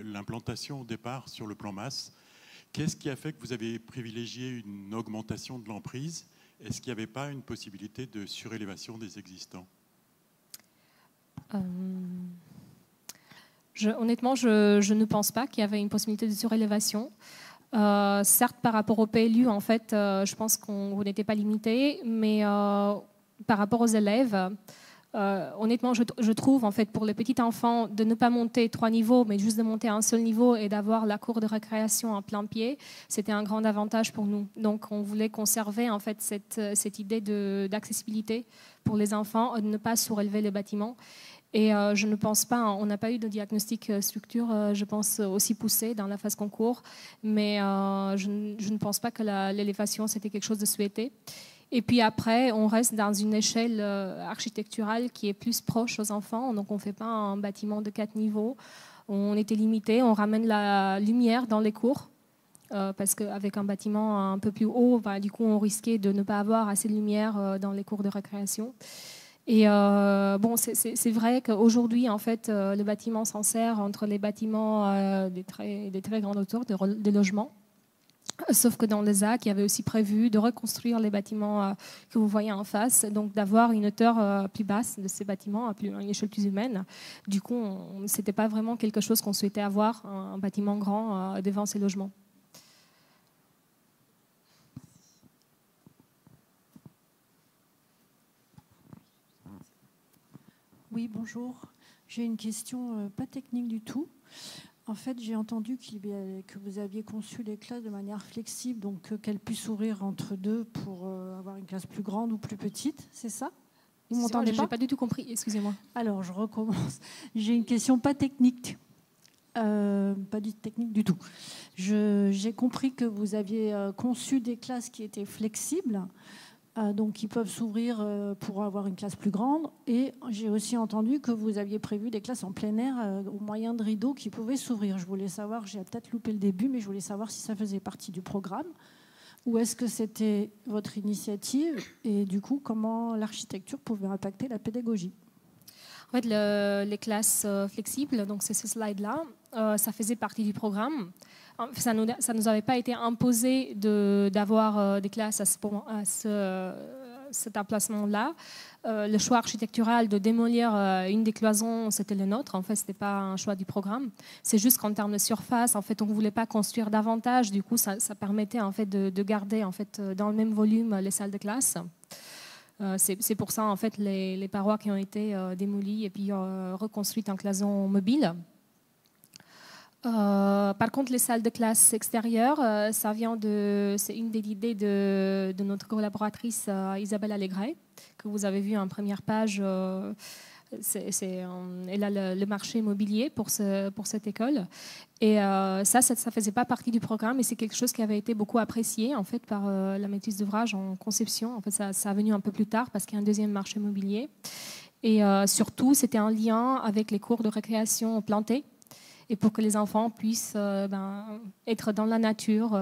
Speaker 9: l'implantation au départ, sur le plan masse. Qu'est-ce qui a fait que vous avez privilégié une augmentation de l'emprise? Est-ce qu'il n'y avait pas une possibilité de surélévation des existants?
Speaker 3: Honnêtement, je ne pense pas qu'il y avait une possibilité de surélévation. Certes, par rapport au PLU, en fait, je pense qu'on n'était pas limité, mais par rapport aux élèves... honnêtement, je trouve, en fait, pour les petits enfants, de ne pas monter 3 niveaux, mais juste de monter un seul niveau et d'avoir la cour de récréation en plein pied, c'était un grand avantage pour nous. Donc, on voulait conserver, en fait, cette idée d'accessibilité pour les enfants, de ne pas surélever les bâtiments. Et je ne pense pas, on n'a pas eu de diagnostic structure, je pense, aussi poussé dans la phase concours, mais je ne pense pas que l'élévation, c'était quelque chose de souhaité. Et puis après, on reste dans une échelle architecturale qui est plus proche aux enfants. Donc, on ne fait pas un bâtiment de 4 niveaux. On était limité. On ramène la lumière dans les cours. Parce qu'avec un bâtiment un peu plus haut, du coup, on risquait de ne pas avoir assez de lumière dans les cours de récréation. Et bon, c'est vrai qu'aujourd'hui, en fait, le bâtiment s'en sert entre les bâtiments des très grandes hauteurs, des logements. Sauf que dans les ZAC, il y avait aussi prévu de reconstruire les bâtiments que vous voyez en face, donc d'avoir une hauteur plus basse de ces bâtiments, à une échelle plus humaine. Du coup, ce n'était pas vraiment quelque chose qu'on souhaitait avoir, un bâtiment grand devant ces logements.
Speaker 8: Oui, bonjour. J'ai une question pas technique du tout. En fait, j'ai entendu que vous aviez conçu les classes de manière flexible, donc qu'elles puissent s'ouvrir entre deux pour avoir une classe plus grande ou plus petite, c'est ça? Vous m'entendez pas?
Speaker 3: Je n'ai pas du tout compris, excusez-moi.
Speaker 8: Alors, je recommence. J'ai une question pas technique.
Speaker 10: Pas du technique du tout. J'ai compris que vous aviez conçu des classes qui étaient flexibles, donc qui peuvent s'ouvrir pour avoir une classe plus grande. Et j'ai aussi entendu que vous aviez prévu des classes en plein air au moyen de rideaux qui pouvaient s'ouvrir. Je voulais savoir, j'ai peut-être loupé le début, mais je voulais savoir si ça faisait partie du programme ou est-ce que c'était votre initiative et du coup, comment l'architecture pouvait impacter la pédagogie.
Speaker 3: En fait, les classes flexibles, donc c'est ce slide-là, ça faisait partie du programme. Ça nous avait pas été imposé d'avoir des classes à cet emplacement-là. Le choix architectural de démolir une des cloisons, c'était le nôtre. En fait, c'était pas un choix du programme. C'est juste qu'en termes de surface, en fait, on voulait pas construire davantage. Du coup, ça permettait en fait de garder en fait dans le même volume les salles de classe. C'est pour ça en fait les parois qui ont été démolies et puis reconstruites en cloisons mobiles. Par contre, les salles de classe extérieures, c'est une des idées de notre collaboratrice Isabelle Allégret, que vous avez vu en première page. Elle a le marché immobilier pour cette école. Et ça faisait pas partie du programme, et c'est quelque chose qui avait été beaucoup apprécié en fait par la maîtrise d'ouvrage en conception. En fait, ça a venu un peu plus tard parce qu'il y a un deuxième marché immobilier. Et surtout, c'était en lien avec les cours de récréation plantés. Et pour que les enfants puissent être dans la nature.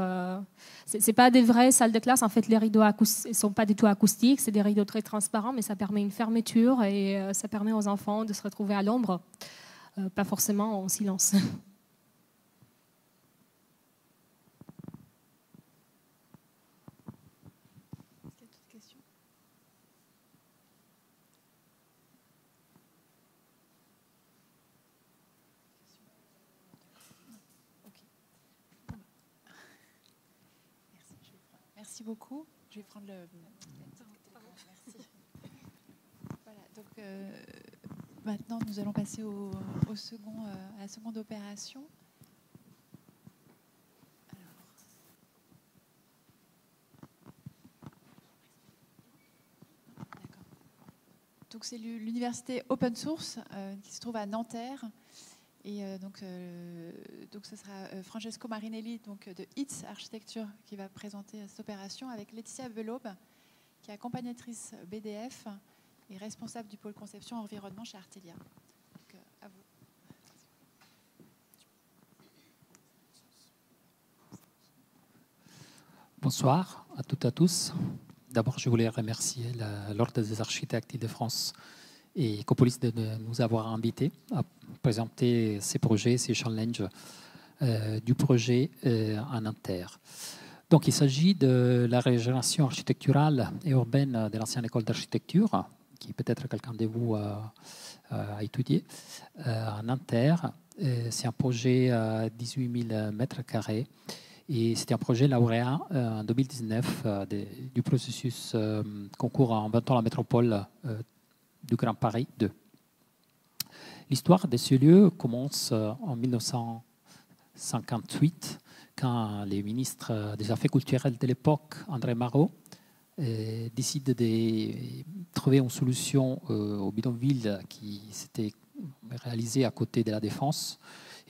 Speaker 3: C'est pas des vraies salles de classe. En fait, les rideaux ne sont pas du tout acoustiques. C'est des rideaux très transparents, mais ça permet une fermeture et ça permet aux enfants de se retrouver à l'ombre, pas forcément en silence.
Speaker 1: Merci beaucoup. Je vais prendre le... Merci. Voilà, donc maintenant, nous allons passer à la seconde opération. Donc c'est l'université open source qui se trouve à Nanterre. Et donc ce sera Francesco Marinelli de HITS Architecture qui va présenter cette opération avec Laetitia Velobe, qui est accompagnatrice BDF et responsable du pôle conception environnement chez Artelia. Donc, à vous.
Speaker 11: Bonsoir à toutes et à tous. D'abord, je voulais remercier l'Ordre des architectes de France et Ecopolis de nous avoir invités à présenter ces projets, ces challenges du projet en Nanterre. Donc, il s'agit de la régénération architecturale et urbaine de l'ancienne école d'architecture, qui peut-être quelqu'un de vous a étudié, à Nanterre. C'est un projet à 18 000 mètres carrés. Et c'était un projet lauréat en 2019 du processus concours en 20 ans la métropole du Grand Paris 2. L'histoire de ce lieu commence en 1958, quand les ministres des Affaires culturelles de l'époque, André Marot, décide de trouver une solution au bidonville qui s'était réalisé à côté de la Défense,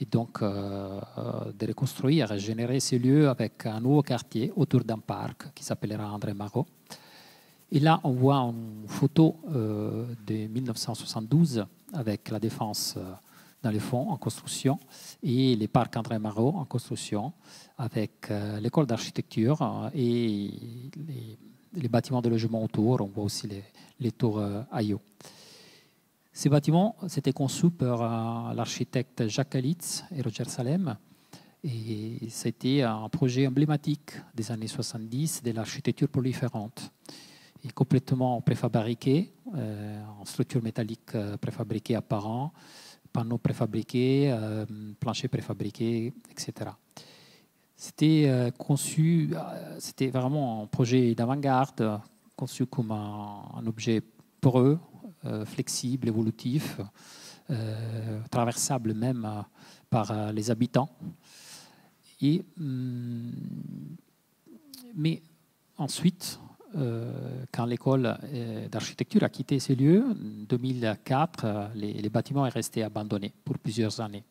Speaker 11: et donc de reconstruire et régénérer ce lieu avec un nouveau quartier autour d'un parc qui s'appellera André Marot. Et là, on voit une photo de 1972 avec la Défense dans le fond, en construction, et les parcs André Marot en construction, avec l'école d'architecture et les bâtiments de logement autour. On voit aussi les tours Ayo. Ces bâtiments, c'était conçu par l'architecte Jacques Calitz et Roger Salem. Et c'était un projet emblématique des années 70 de l'architecture proliférante. Et complètement préfabriqué, en structure métallique préfabriquée apparent, panneaux préfabriqués, planchers préfabriqués, etc. C'était conçu, c'était vraiment un projet d'avant-garde, conçu comme un objet poreux, flexible, évolutif, traversable même par les habitants. Mais ensuite, quand l'école d'architecture a quitté ces lieux, en 2004, les bâtiments sont restés abandonnés pour plusieurs années.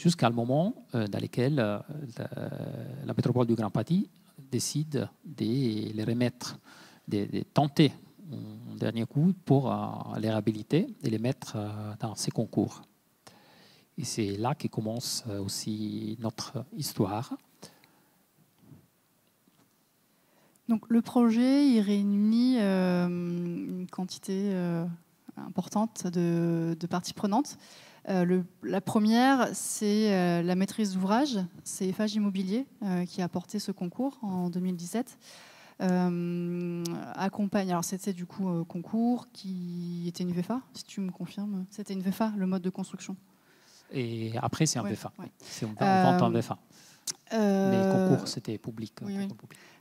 Speaker 11: jusqu'à le moment dans lequel la métropole du Grand Paris décide de les remettre, de tenter un dernier coup pour les réhabiliter et les mettre dans ces concours. Et c'est là que commence aussi notre histoire.
Speaker 12: Donc, le projet, il réunit une quantité importante de parties prenantes. La première, c'est la maîtrise d'ouvrage. C'est Eiffage Immobilier qui a porté ce concours en 2017. Accompagne. Alors, c'était du coup concours qui était une VFA, si tu me confirmes. C'était une VFA, le mode de construction.
Speaker 11: Et après, c'est un
Speaker 12: Ouais,
Speaker 11: VFA.
Speaker 12: ouais.
Speaker 11: C'est une vente en VFA. Les concours, c'était public.
Speaker 12: Oui, oui.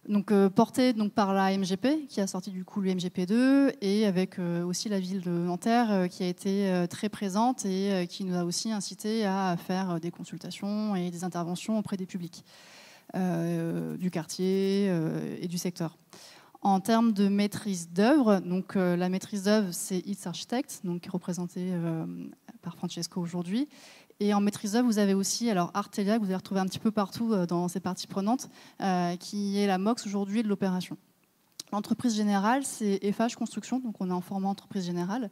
Speaker 12: Donc, porté donc, par la MGP, qui a sorti du coup le MGP2, et avec aussi la ville de Nanterre, qui a été très présente et qui nous a aussi incité à faire des consultations et des interventions auprès des publics du quartier et du secteur. En termes de maîtrise d'œuvre, donc la maîtrise d'œuvre, c'est It's Architect, donc qui est représenté par Francesco aujourd'hui. Et en maîtrise d'œuvre, vous avez aussi alors Artelia, que vous allez retrouver un petit peu partout dans ces parties prenantes, qui est la MOX aujourd'hui de l'opération. L'entreprise générale, c'est Eiffage Construction, donc on est en format entreprise générale,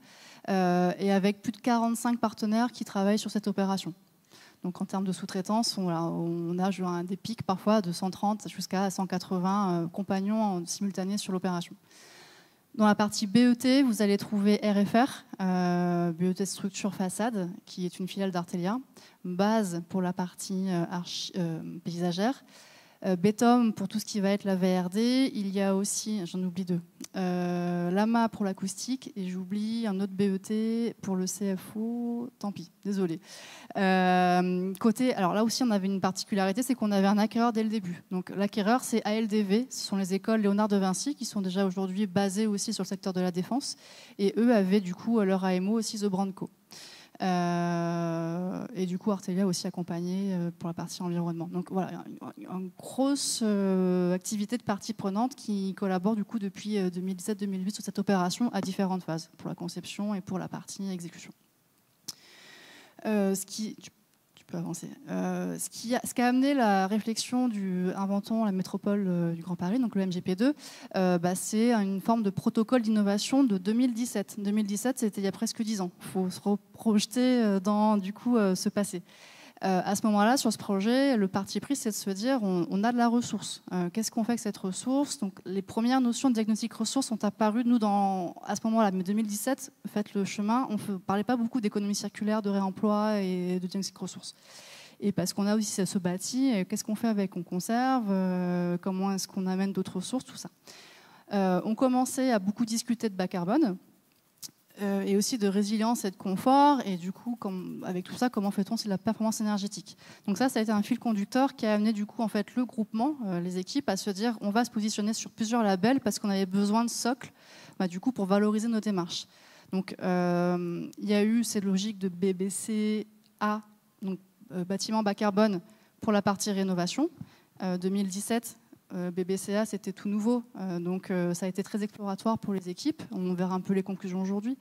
Speaker 12: et avec plus de 45 partenaires qui travaillent sur cette opération. Donc en termes de sous-traitance, on a des pics parfois de 130 jusqu'à 180 compagnons simultanés sur l'opération. Dans la partie BET, vous allez trouver RFR, BET Structure Façade, qui est une filiale d'Artelia, Base pour la partie paysagère, Betom pour tout ce qui va être la VRD. Il y a aussi, j'en oublie deux, Lama pour l'acoustique, et j'oublie un autre BET pour le CFO, tant pis, désolé. Alors là aussi, on avait une particularité, c'est qu'on avait un acquéreur dès le début. Donc l'acquéreur, c'est ALDV, ce sont les écoles Léonard de Vinci, qui sont déjà aujourd'hui basées aussi sur le secteur de la défense, et eux avaient du coup leur AMO aussi The Brandco. Et du coup, Artelia aussi accompagné pour la partie environnement. Donc voilà, une grosse activité de parties prenantes qui collabore du coup depuis 2017-2008 sur cette opération à différentes phases, pour la conception et pour la partie exécution. Tu peux avancer. Ce qui a amené la réflexion du Inventons la métropole du Grand Paris, donc le MGP2, c'est une forme de protocole d'innovation de 2017. 2017, c'était il y a presque 10 ans. Il faut se projeter dans du coup ce passé. À ce moment-là, sur ce projet, le parti pris, c'est de se dire on a de la ressource. Qu'est-ce qu'on fait avec cette ressource? Donc, les premières notions de diagnostic ressources sont apparues, nous, à ce moment-là. Mais 2017, faites le chemin, on ne parlait pas beaucoup d'économie circulaire, de réemploi et de diagnostic ressources. Et parce qu'on a aussi ce bâti, qu'est-ce qu'on fait avec? On conserve, comment est-ce qu'on amène d'autres ressources, tout ça. On commençait à beaucoup discuter de bas carbone. Et aussi de résilience et de confort, et du coup, avec tout ça, comment fait-on de la performance énergétique? Donc ça a été un fil conducteur qui a amené du coup en fait le groupement, les équipes, à se dire on va se positionner sur plusieurs labels parce qu'on avait besoin de socles, du coup pour valoriser nos démarches. Donc il y a eu cette logique de BBCA, donc bâtiment bas carbone pour la partie rénovation. 2017. BBCA, c'était tout nouveau, donc ça a été très exploratoire pour les équipes. On verra un peu les conclusions aujourd'hui.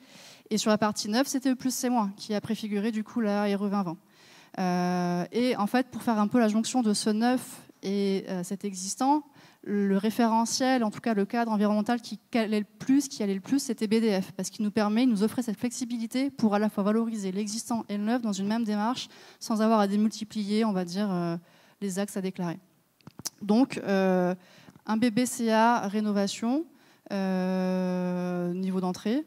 Speaker 12: Et sur la partie neuve, c'était E+C- qui a préfiguré du coup la RE 2020. Et en fait, pour faire un peu la jonction de ce neuf et cet existant, le référentiel, en tout cas le cadre environnemental qui allait le plus, c'était BDF, parce qu'il nous offrait cette flexibilité pour à la fois valoriser l'existant et le neuf dans une même démarche, sans avoir à démultiplier, on va dire, les axes à déclarer. Donc, un BBCA rénovation, niveau d'entrée,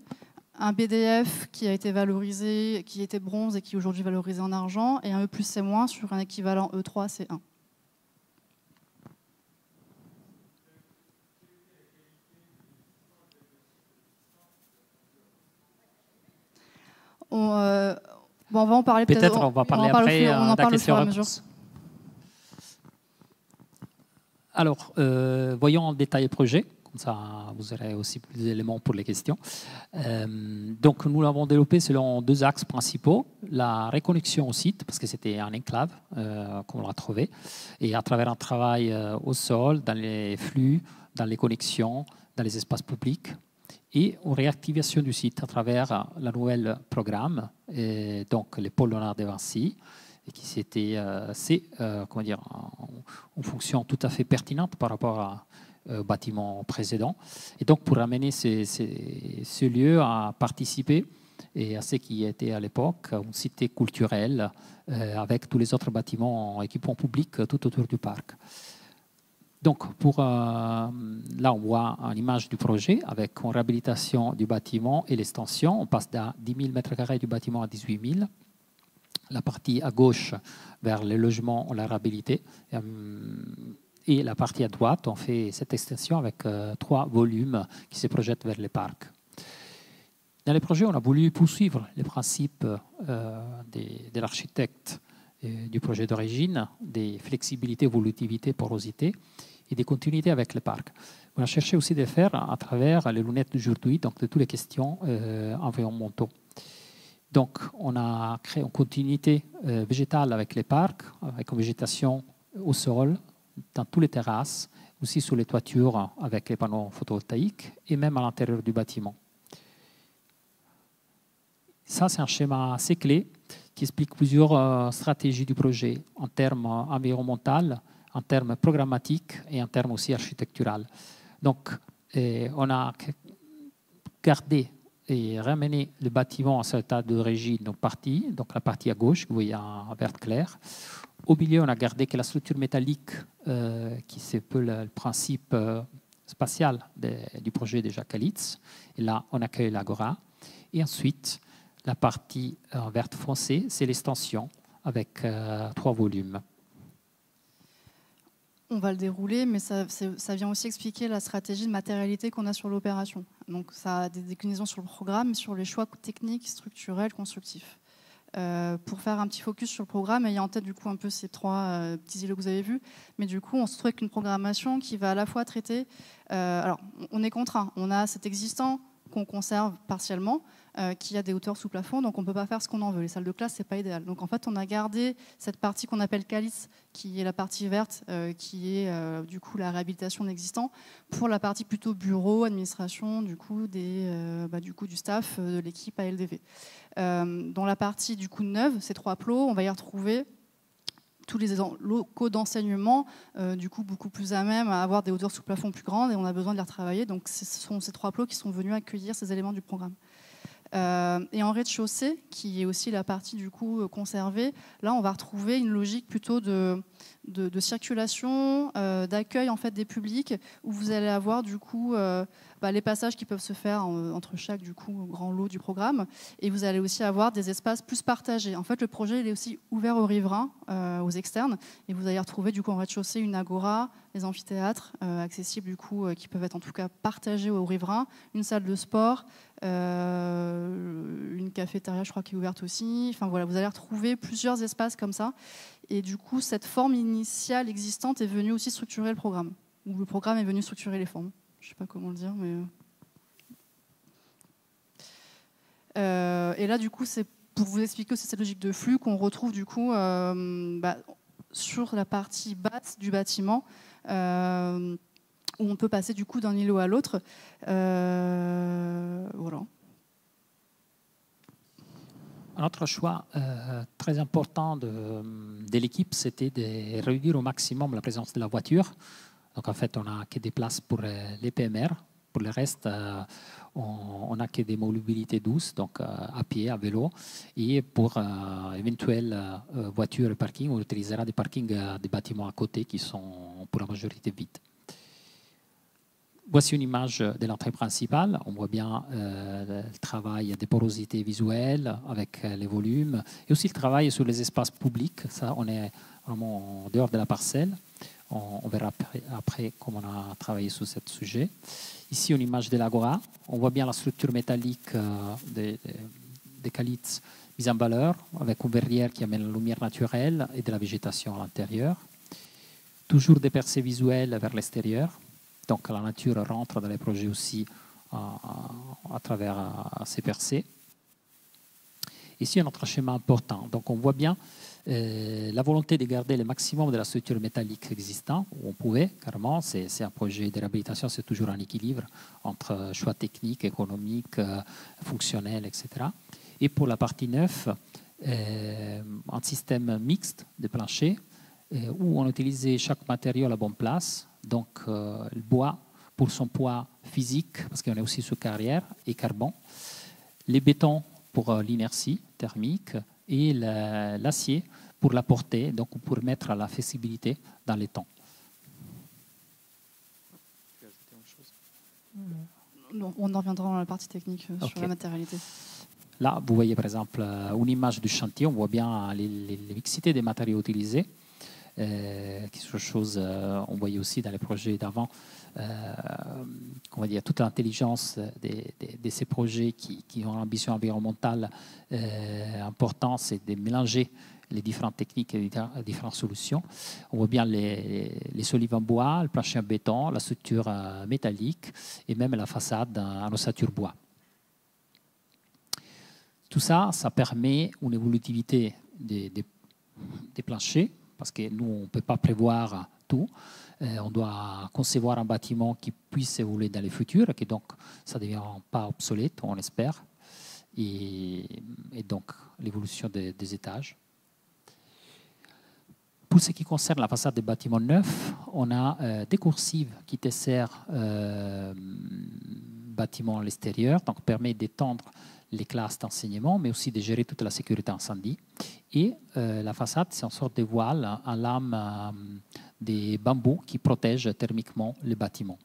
Speaker 12: un BDF qui a été valorisé, qui était bronze et qui est aujourd'hui valorisé en argent, et un E+C- sur un équivalent E3, C1. On va en parler
Speaker 11: peut-être. On va parler après.
Speaker 12: On en parle au fur et à mesure.
Speaker 11: Alors, voyons en détail le projet, comme ça vous aurez aussi plus d'éléments pour les questions. Donc, nous l'avons développé selon deux axes principaux. La reconnexion au site, parce que c'était un enclave qu'on l'a trouvé, et à travers un travail au sol, dans les flux, dans les connexions, dans les espaces publics, et une réactivation du site à travers le nouvel programme, donc les pôles Léonard de Vinci, et qui c'était en fonction tout à fait pertinente par rapport à bâtiment précédent. Et donc, pour amener ce lieu à participer et à ce qui était à l'époque une cité culturelle avec tous les autres bâtiments en équipement public tout autour du parc. Donc, là, on voit une image du projet avec une réhabilitation du bâtiment et l'extension. On passe de 10 000 m² du bâtiment à 18 000. La partie à gauche vers les logements, on l'a réhabilité. Et la partie à droite, on fait cette extension avec 3 volumes qui se projettent vers les parcs. Dans les projets, on a voulu poursuivre les principes de l'architecte du projet d'origine, des flexibilités, évolutivité, porosité et des continuités avec les parcs. On a cherché aussi de le faire à travers les lunettes d'aujourd'hui, donc de toutes les questions environnementales. Donc, on a créé une continuité végétale avec les parcs, avec une végétation au sol, dans toutes les terrasses, aussi sur les toitures avec les panneaux photovoltaïques et même à l'intérieur du bâtiment. Ça, c'est un schéma assez clé qui explique plusieurs stratégies du projet en termes environnementaux, en termes programmatiques et en termes aussi architecturaux. Donc, on a gardé et ramené le bâtiment à son état d'origine, donc la partie à gauche, vous voyez en vert clair. Au milieu, on a gardé que la structure métallique, qui c'est un peu le principe spatial du projet de Jacques Calitz. Et là, on accueille l'Agora. Et ensuite, la partie en vert foncé, c'est l'extension avec 3 volumes.
Speaker 12: On va le dérouler, mais ça vient aussi expliquer la stratégie de matérialité qu'on a sur l'opération. Donc ça a des déclinaisons sur le programme, sur les choix techniques, structurels, constructifs. Pour faire un petit focus sur le programme, ayant en tête du coup un peu ces 3 petits îlots que vous avez vus, mais du coup on se trouve avec une programmation qui va à la fois traiter, alors on est contraint, on a cet existant qu'on conserve partiellement, qui a des hauteurs sous plafond, donc on ne peut pas faire ce qu'on en veut. Les salles de classe, ce n'est pas idéal. Donc en fait, on a gardé cette partie qu'on appelle calice, qui est la partie verte, qui est du coup la réhabilitation d'existant, pour la partie plutôt bureau, administration, du coup, du staff, de l'équipe ALDV. Dans la partie du coup neuve, ces 3 plots, on va y retrouver tous les locaux d'enseignement, du coup beaucoup plus à même à avoir des hauteurs sous plafond plus grandes, et on a besoin de les retravailler. Donc ce sont ces 3 plots qui sont venus accueillir ces éléments du programme. Et en rez-de-chaussée, qui est aussi la partie du coup conservée, là on va retrouver une logique plutôt de circulation, d'accueil en fait des publics, où vous allez avoir du coup les passages qui peuvent se faire entre chaque du coup grand lot du programme, et vous allez aussi avoir des espaces plus partagés. En fait, le projet il est aussi ouvert aux riverains, aux externes, et vous allez retrouver du coup en rez-de-chaussée une agora, les amphithéâtres accessibles du coup qui peuvent être en tout cas partagés aux riverains, une salle de sport, une cafétéria je crois qui est ouverte aussi. Enfin voilà, vous allez retrouver plusieurs espaces comme ça, et du coup cette forme initiale existante est venue aussi structurer le programme, ou le programme est venu structurer les formes. Je ne sais pas comment le dire, mais... et là, du coup, c'est pour vous expliquer aussi cette logique de flux qu'on retrouve, du coup, sur la partie basse du bâtiment, où on peut passer, du coup, d'un îlot à l'autre. Voilà.
Speaker 11: Un autre choix très important de l'équipe, c'était de réduire au maximum la présence de la voiture. Donc en fait, on n'a que des places pour les PMR. Pour le reste, on n'a que des mobilités douces, donc à pied, à vélo. Et pour éventuelles voitures et parking, on utilisera des parkings des bâtiments à côté qui sont pour la majorité vides. Voici une image de l'entrée principale. On voit bien le travail de porosité visuelle avec les volumes, et aussi le travail sur les espaces publics. Ça, on est vraiment en dehors de la parcelle. On verra après comment on a travaillé sur ce sujet. Ici, une image de l'Agora. On voit bien la structure métallique des Calitz mise en valeur, avec une verrière qui amène la lumière naturelle et de la végétation à l'intérieur. Toujours des percées visuelles vers l'extérieur. Donc la nature rentre dans les projets aussi à travers ces percées. Ici, un autre schéma important. Donc on voit bien la volonté de garder le maximum de la structure métallique existante, où on pouvait, carrément, c'est un projet de réhabilitation, c'est toujours un équilibre entre choix techniques, économiques, fonctionnels, etc. Et pour la partie neuve, un système mixte de planchers où on utilisait chaque matériau à la bonne place. Donc, le bois pour son poids physique, parce qu'on est aussi sous carrière, et carbone. Les bétons pour l'inertie thermique et l'acier pour la portée, donc pour mettre la flexibilité dans les temps.
Speaker 12: On en reviendra dans la partie technique sur la matérialité.
Speaker 11: Là, vous voyez par exemple une image du chantier, on voit bien les mixités des matériaux utilisés. Quelque chose, on voyait aussi dans les projets d'avant, on va dire, toute l'intelligence de ces projets qui ont l'ambition environnementale importante, c'est de mélanger les différentes techniques et les différentes solutions. On voit bien les solives en bois, le plancher en béton, la structure métallique et même la façade en ossature bois. Tout ça, ça permet une évolutivité des planchers, parce que nous, on ne peut pas prévoir tout. On doit concevoir un bâtiment qui puisse évoluer dans le futur, et que donc ça ne devient pas obsolète, on espère, et donc l'évolution des étages. Pour ce qui concerne la façade des bâtiments neufs, on a des coursives qui desserrent bâtiments à l'extérieur, donc permet d'étendre les classes d'enseignement, mais aussi de gérer toute la sécurité incendie. Et la façade, c'est une sorte de voile en lame des bambous qui protège thermiquement les bâtiments.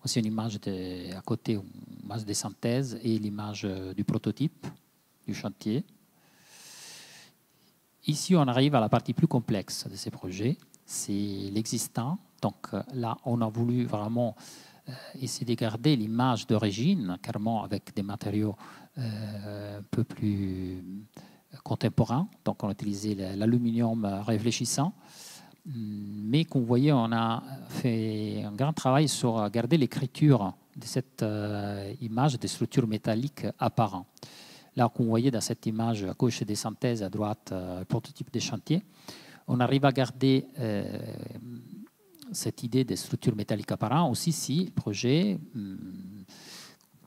Speaker 11: Voici une image à côté, une image de synthèse et l'image du prototype du chantier. Ici, on arrive à la partie plus complexe de ces projets, c'est l'existant. Donc là, on a voulu vraiment essayer de garder l'image d'origine, carrément avec des matériaux un peu plus contemporains. Donc on a utilisé l'aluminium réfléchissant. Mais comme vous voyez, on a fait un grand travail sur garder l'écriture de cette image de structure métallique apparente. Là, comme vous voyez dans cette image à gauche des synthèses, à droite, prototype des chantiers, on arrive à garder cette idée de structure métallique apparente aussi si le projet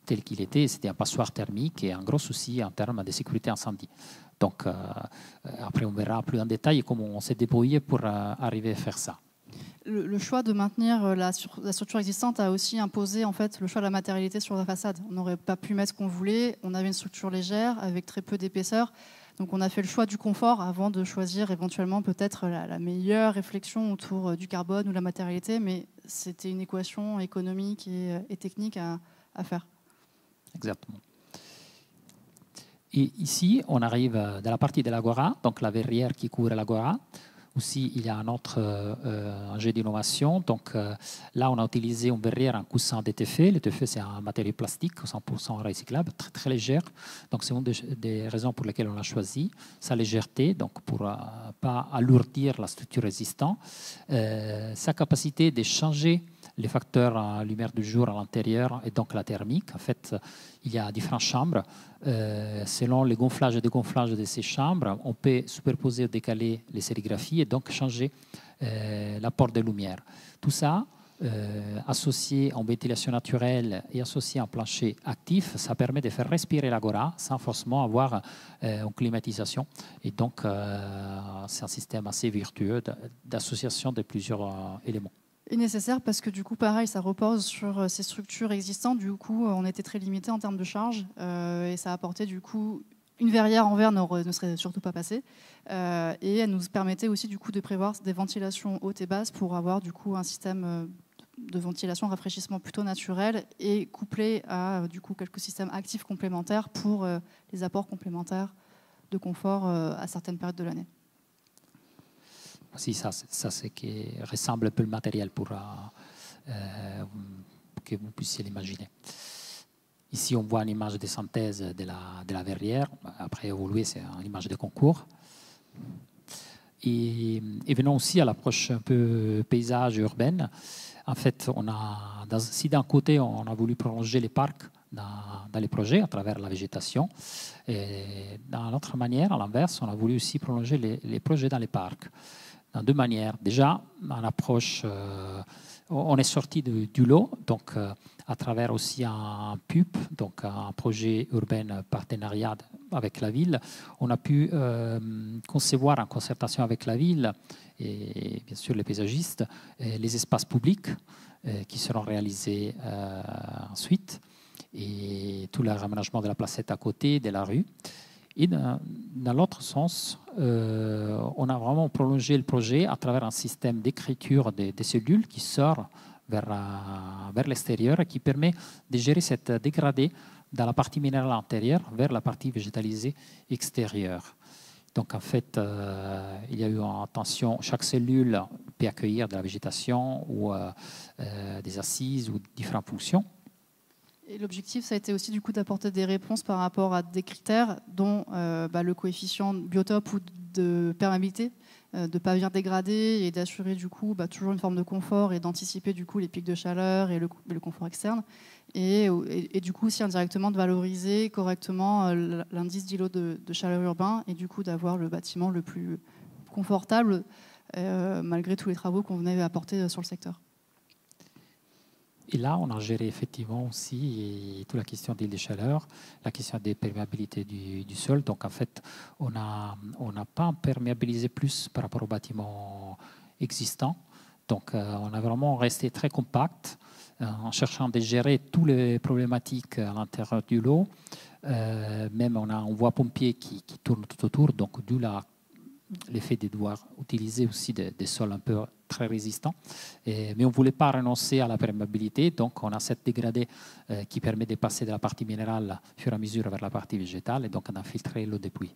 Speaker 11: tel qu'il était, c'était un passoire thermique et un gros souci en termes de sécurité incendie. Donc après, on verra plus en détail comment on s'est débrouillé pour arriver à faire ça.
Speaker 12: Le choix de maintenir la structure existante a aussi imposé en fait, le choix de la matérialité sur la façade. On n'aurait pas pu mettre ce qu'on voulait. On avait une structure légère avec très peu d'épaisseur. Donc on a fait le choix du confort avant de choisir éventuellement peut-être la meilleure réflexion autour du carbone ou de la matérialité. Mais c'était une équation économique et technique à faire.
Speaker 11: Exactement. Et ici, on arrive dans la partie de l'agora, donc la verrière qui couvre l'agora. Aussi, il y a un autre enjeu d'innovation. Donc là, on a utilisé une verrière en coussin d'éteffet. L'éteffet, c'est un matériau plastique 100% recyclable, très, très légère. Donc c'est une des raisons pour lesquelles on l'a choisi. Sa légèreté, donc pour ne pas alourdir la structure existante. Sa capacité de changer les facteurs lumière du jour à l'intérieur et donc la thermique. En fait, il y a différentes chambres. Selon les gonflages et dégonflages de ces chambres, on peut superposer ou décaler les sérigraphies et donc changer l'apport de lumière. Tout ça, associé en ventilation naturelle et associé en plancher actif, ça permet de faire respirer l'agora sans forcément avoir une climatisation. Et donc, c'est un système assez vertueux d'association de plusieurs éléments.
Speaker 12: Et nécessaire parce que du coup, pareil, ça repose sur ces structures existantes. Du coup, on était très limité en termes de charge et ça apportait du coup une verrière en verre ne serait surtout pas passée et elle nous permettait aussi du coup de prévoir des ventilations hautes et basses pour avoir du coup un système de ventilation rafraîchissement plutôt naturel et couplé à du coup quelques systèmes actifs complémentaires pour les apports complémentaires de confort à certaines périodes de l'année.
Speaker 11: Si, ça c'est qui ressemble un peu le matériel pour que vous puissiez l'imaginer. Ici, on voit une image de synthèse de la verrière. Après, évoluer, c'est une image de concours. Et venons aussi à l'approche un peu paysage urbaine. En fait, si d'un côté, on a voulu prolonger les parcs dans les projets à travers la végétation, et dans l'autre manière, à l'inverse, on a voulu aussi prolonger les projets dans les parcs. Dans deux manières. Déjà, en approche, on est sorti du lot, donc à travers aussi un PUP, donc un projet urbain partenariat avec la ville. On a pu concevoir en concertation avec la ville et bien sûr les paysagistes, les espaces publics qui seront réalisés ensuite, et tout le raménagement de la placette à côté, de la rue. Et dans l'autre sens, on a vraiment prolongé le projet à travers un système d'écriture des cellules qui sort vers l'extérieur et qui permet de gérer cette dégradée dans la partie minérale intérieure vers la partie végétalisée extérieure. Donc en fait, il y a eu attention, chaque cellule peut accueillir de la végétation ou des assises ou différentes fonctions.
Speaker 12: Et l'objectif, ça a été aussi du coup d'apporter des réponses par rapport à des critères dont le coefficient biotope ou de perméabilité, de ne pas venir dégrader et d'assurer du coup toujours une forme de confort et d'anticiper du coup les pics de chaleur et le confort externe. Et du coup aussi indirectement de valoriser correctement l'indice d'îlot de chaleur urbain et du coup d'avoir le bâtiment le plus confortable malgré tous les travaux qu'on venait apporter sur le secteur.
Speaker 11: Et là, on a géré effectivement aussi toute la question des chaleurs, la question des perméabilités du sol. Donc en fait, on n'a pas perméabilisé plus par rapport aux bâtiments existants. Donc on a vraiment resté très compact en cherchant de gérer toutes les problématiques à l'intérieur du lot. Même on a un voie pompier qui tourne tout autour, donc d'où l'effet de devoir utiliser aussi des sols un peu très résistants. Mais on ne voulait pas renoncer à la perméabilité, donc on a cette dégradée qui permet de passer de la partie minérale au fur et à mesure vers la partie végétale, et donc on a filtré l'eau des pluies.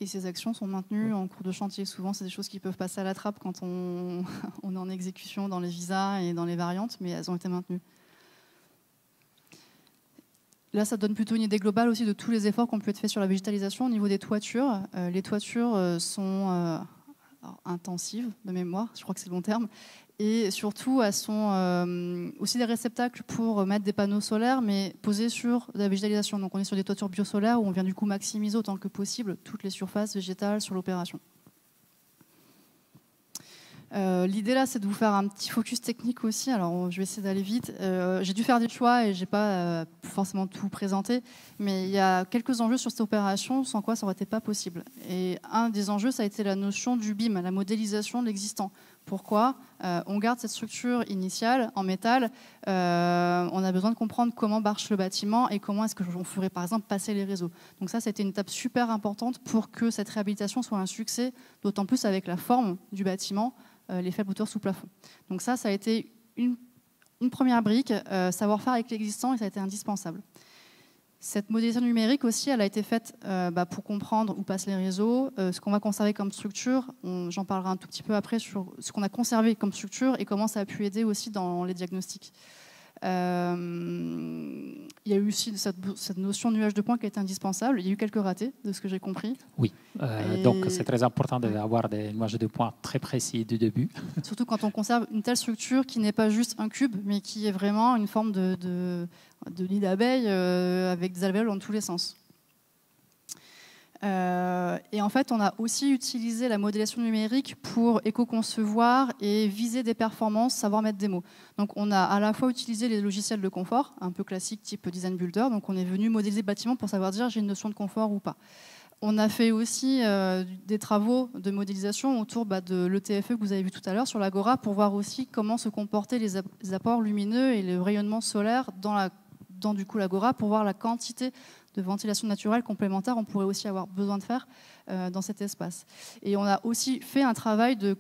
Speaker 12: Et ces actions sont maintenues en cours de chantier. Souvent, c'est des choses qui peuvent passer à la trappe quand on est en exécution dans les visas et dans les variantes, mais elles ont été maintenues. Là, ça donne plutôt une idée globale aussi de tous les efforts qui ont pu être faits sur la végétalisation au niveau des toitures. Les toitures sont intensives, de mémoire, je crois que c'est le bon terme, et surtout, elles sont aussi des réceptacles pour mettre des panneaux solaires, mais posés sur de la végétalisation. Donc on est sur des toitures biosolaires où on vient du coup maximiser autant que possible toutes les surfaces végétales sur l'opération. L'idée là, c'est de vous faire un petit focus technique aussi. Alors, je vais essayer d'aller vite. J'ai dû faire des choix et j'ai pas forcément tout présenté, mais il y a quelques enjeux sur cette opération sans quoi ça aurait été pas possible. Et un des enjeux, ça a été la notion du BIM, la modélisation de l'existant. Pourquoi on garde cette structure initiale en métal? On a besoin de comprendre comment marche le bâtiment et comment est-ce qu'on ferait par exemple passer les réseaux. Donc ça a été une étape super importante pour que cette réhabilitation soit un succès, d'autant plus avec la forme du bâtiment, les faibles hauteurs sous plafond. Donc ça a été une première brique, savoir faire avec l'existant, et ça a été indispensable. Cette modélisation numérique aussi, elle a été faite pour comprendre où passent les réseaux, ce qu'on va conserver comme structure. J'en parlerai un tout petit peu après sur ce qu'on a conservé comme structure et comment ça a pu aider aussi dans les diagnostics. Il y a eu aussi cette notion de nuage de points qui a été indispensable. Il y a eu quelques ratés, de ce que j'ai compris.
Speaker 11: Oui, donc c'est très important d'avoir des nuages de points très précis du début.
Speaker 12: Surtout quand on conserve une telle structure qui n'est pas juste un cube, mais qui est vraiment une forme de nid d'abeille avec des alvéoles dans tous les sens. Et en fait, on a aussi utilisé la modélisation numérique pour éco-concevoir et viser des performances, savoir mettre des mots. Donc on a à la fois utilisé les logiciels de confort, un peu classiques type Design Builder, donc on est venu modéliser le bâtiment pour savoir dire j'ai une notion de confort ou pas. On a fait aussi des travaux de modélisation autour de l'ETFE que vous avez vu tout à l'heure sur l'Agora pour voir aussi comment se comportaient les apports lumineux et le rayonnement solaire dans du coup l'Agora pour voir la quantité de ventilation naturelle complémentaire on pourrait aussi avoir besoin de faire dans cet espace. Et on a aussi fait un travail de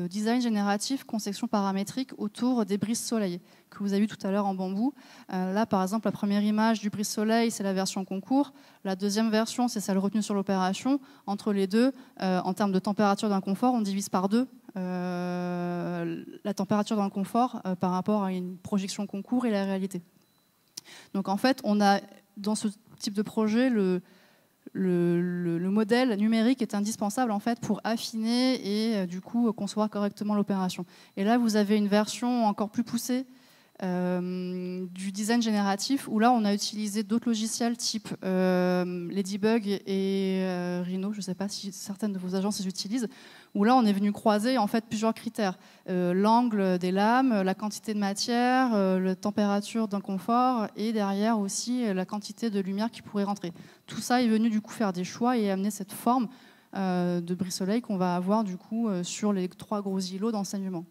Speaker 12: design génératif, conception paramétrique autour des brises soleil que vous avez vu tout à l'heure en bambou. Là, par exemple, la première image du brise soleil, c'est la version concours. La deuxième version, c'est celle retenue sur l'opération. Entre les deux, en termes de température d'un confort, on divise par deux la température dans le confort par rapport à une projection concours et la réalité. Donc en fait, on a dans ce type de projet le modèle numérique est indispensable en fait pour affiner et du coup concevoir correctement l'opération. Et là, vous avez une version encore plus poussée du design génératif, où là on a utilisé d'autres logiciels type Ladybug et Rhino, je ne sais pas si certaines de vos agences les utilisent, où là on est venu croiser en fait plusieurs critères, l'angle des lames, la quantité de matière, la température d'un confort et derrière aussi la quantité de lumière qui pourrait rentrer. Tout ça est venu du coup faire des choix et amener cette forme de brise-soleil qu'on va avoir du coup sur les 3 gros îlots d'enseignement.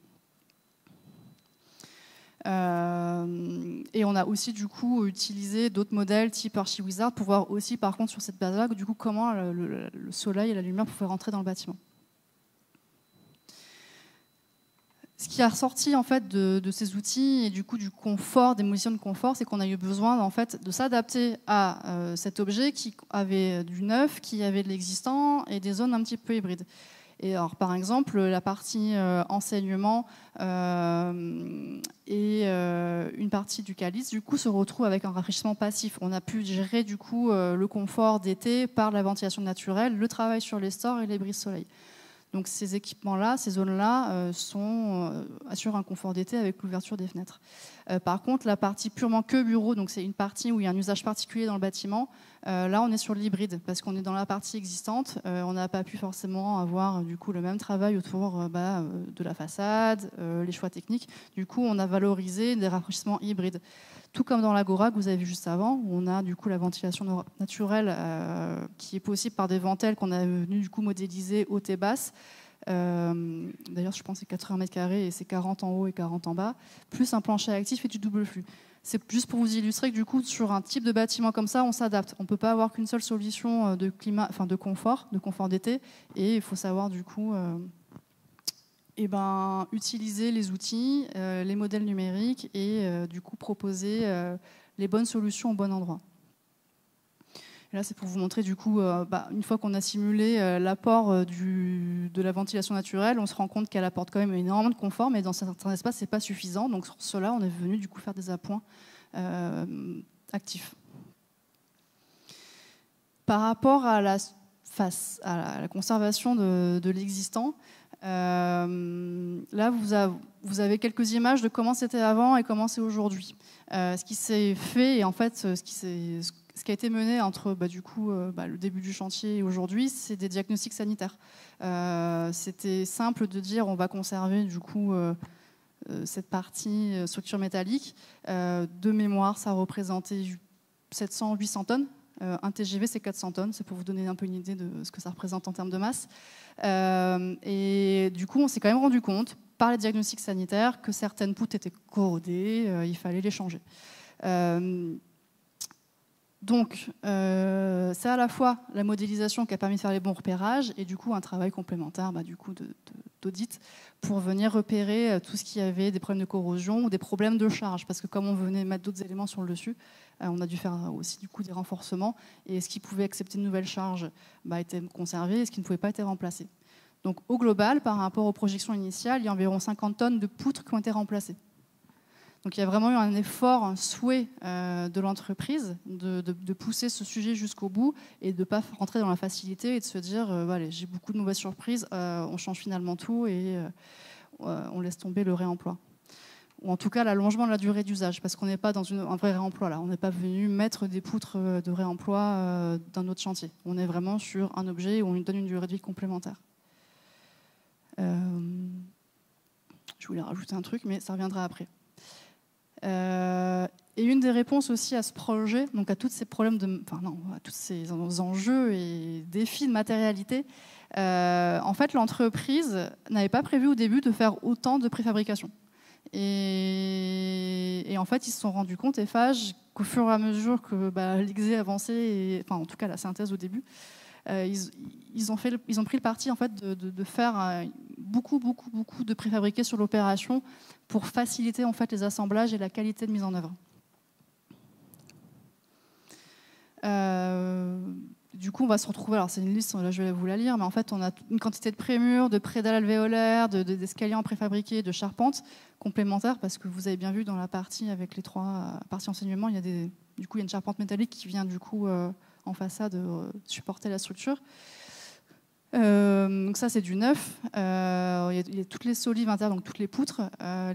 Speaker 12: Et on a aussi du coup utilisé d'autres modèles type ArchiWizard pour voir aussi par contre sur cette base-là du coup comment le soleil et la lumière pouvaient rentrer dans le bâtiment. Ce qui a ressorti en fait de ces outils et du coup du confort, des motions de confort, c'est qu'on a eu besoin en fait de s'adapter à cet objet qui avait du neuf, qui avait de l'existant et des zones un petit peu hybrides. Et alors, par exemple, la partie enseignement et une partie du calice, du coup, se retrouve avec un rafraîchissement passif. On a pu gérer du coup le confort d'été par la ventilation naturelle, le travail sur les stores et les brises-soleil. Donc ces équipements-là, ces zones-là assurent un confort d'été avec l'ouverture des fenêtres. Par contre, la partie purement que bureau, donc c'est une partie où il y a un usage particulier dans le bâtiment, là on est sur l'hybride parce qu'on est dans la partie existante, on n'a pas pu forcément avoir du coup le même travail autour de la façade, les choix techniques. Du coup, on a valorisé des rafraîchissements hybrides. Tout comme dans l'Agora que vous avez vu juste avant, où on a du coup la ventilation naturelle qui est possible par des ventelles qu'on a venu du coup modéliser haute et basse. D'ailleurs, je pense que c'est 80 mètres carrés et c'est 40 en haut et 40 en bas, plus un plancher actif et du double flux. C'est juste pour vous illustrer que du coup, sur un type de bâtiment comme ça, on s'adapte. On ne peut pas avoir qu'une seule solution de climat, enfin de confort d'été, et il faut savoir du coup utiliser les outils, les modèles numériques et du coup proposer les bonnes solutions au bon endroit. Et là, c'est pour vous montrer du coup, une fois qu'on a simulé l'apport de la ventilation naturelle, on se rend compte qu'elle apporte quand même énormément de confort, mais dans certains espaces, c'est pas suffisant. Donc sur cela, on est venu du coup faire des appoints actifs. Par rapport à la conservation de l'existant, là, vous avez quelques images de comment c'était avant et comment c'est aujourd'hui. Ce qui s'est fait et en fait, ce qui a été mené entre le début du chantier et aujourd'hui, c'est des diagnostics sanitaires. C'était simple de dire on va conserver du coup cette partie structure métallique. De mémoire, ça représentait 700-800 tonnes. Un TGV, c'est 400 tonnes. C'est pour vous donner un peu une idée de ce que ça représente en termes de masse. Et du coup, on s'est quand même rendu compte, par les diagnostics sanitaires, que certaines poutres étaient corrodées, il fallait les changer. Donc, c'est à la fois la modélisation qui a permis de faire les bons repérages et du coup un travail complémentaire d'audit pour venir repérer tout ce qui avait des problèmes de corrosion ou des problèmes de charge. Parce que comme on venait mettre d'autres éléments sur le dessus, on a dû faire aussi du coup des renforcements et ce qui pouvait accepter de nouvelles charges était conservé et ce qui ne pouvait pas être remplacé. Donc au global, par rapport aux projections initiales, il y a environ 50 tonnes de poutres qui ont été remplacées. Donc il y a vraiment eu un effort, un souhait de l'entreprise de pousser ce sujet jusqu'au bout et de ne pas rentrer dans la facilité et de se dire allez, j'ai beaucoup de mauvaises surprises, on change finalement tout et on laisse tomber le réemploi. Ou en tout cas l'allongement de la durée d'usage, parce qu'on n'est pas dans un vrai réemploi là. On n'est pas venu mettre des poutres de réemploi d'un autre chantier. On est vraiment sur un objet où on lui donne une durée de vie complémentaire. Je voulais rajouter un truc, mais ça reviendra après. Et une des réponses aussi à ce projet, donc à tous ces problèmes à tous ces enjeux et défis de matérialité, en fait l'entreprise n'avait pas prévu au début de faire autant de préfabrication. Et en fait ils se sont rendus compte, Eiffage, qu'au fur et à mesure que l'exé avançait, en tout cas la synthèse au début, ils ont pris le parti en fait de faire beaucoup de préfabriqués sur l'opération pour faciliter en fait les assemblages et la qualité de mise en œuvre. Du coup, on va se retrouver, alors c'est une liste, là je vais vous la lire, mais en fait on a une quantité de prémures, de prédales alvéolaires, d'escaliers en préfabriqué, de charpentes complémentaires, parce que vous avez bien vu dans la partie avec les 3 parties enseignement, il y a une charpente métallique qui vient du coup en façade supporter la structure. Donc ça, c'est du neuf. Il y a toutes les solives intérieures, donc toutes les poutres,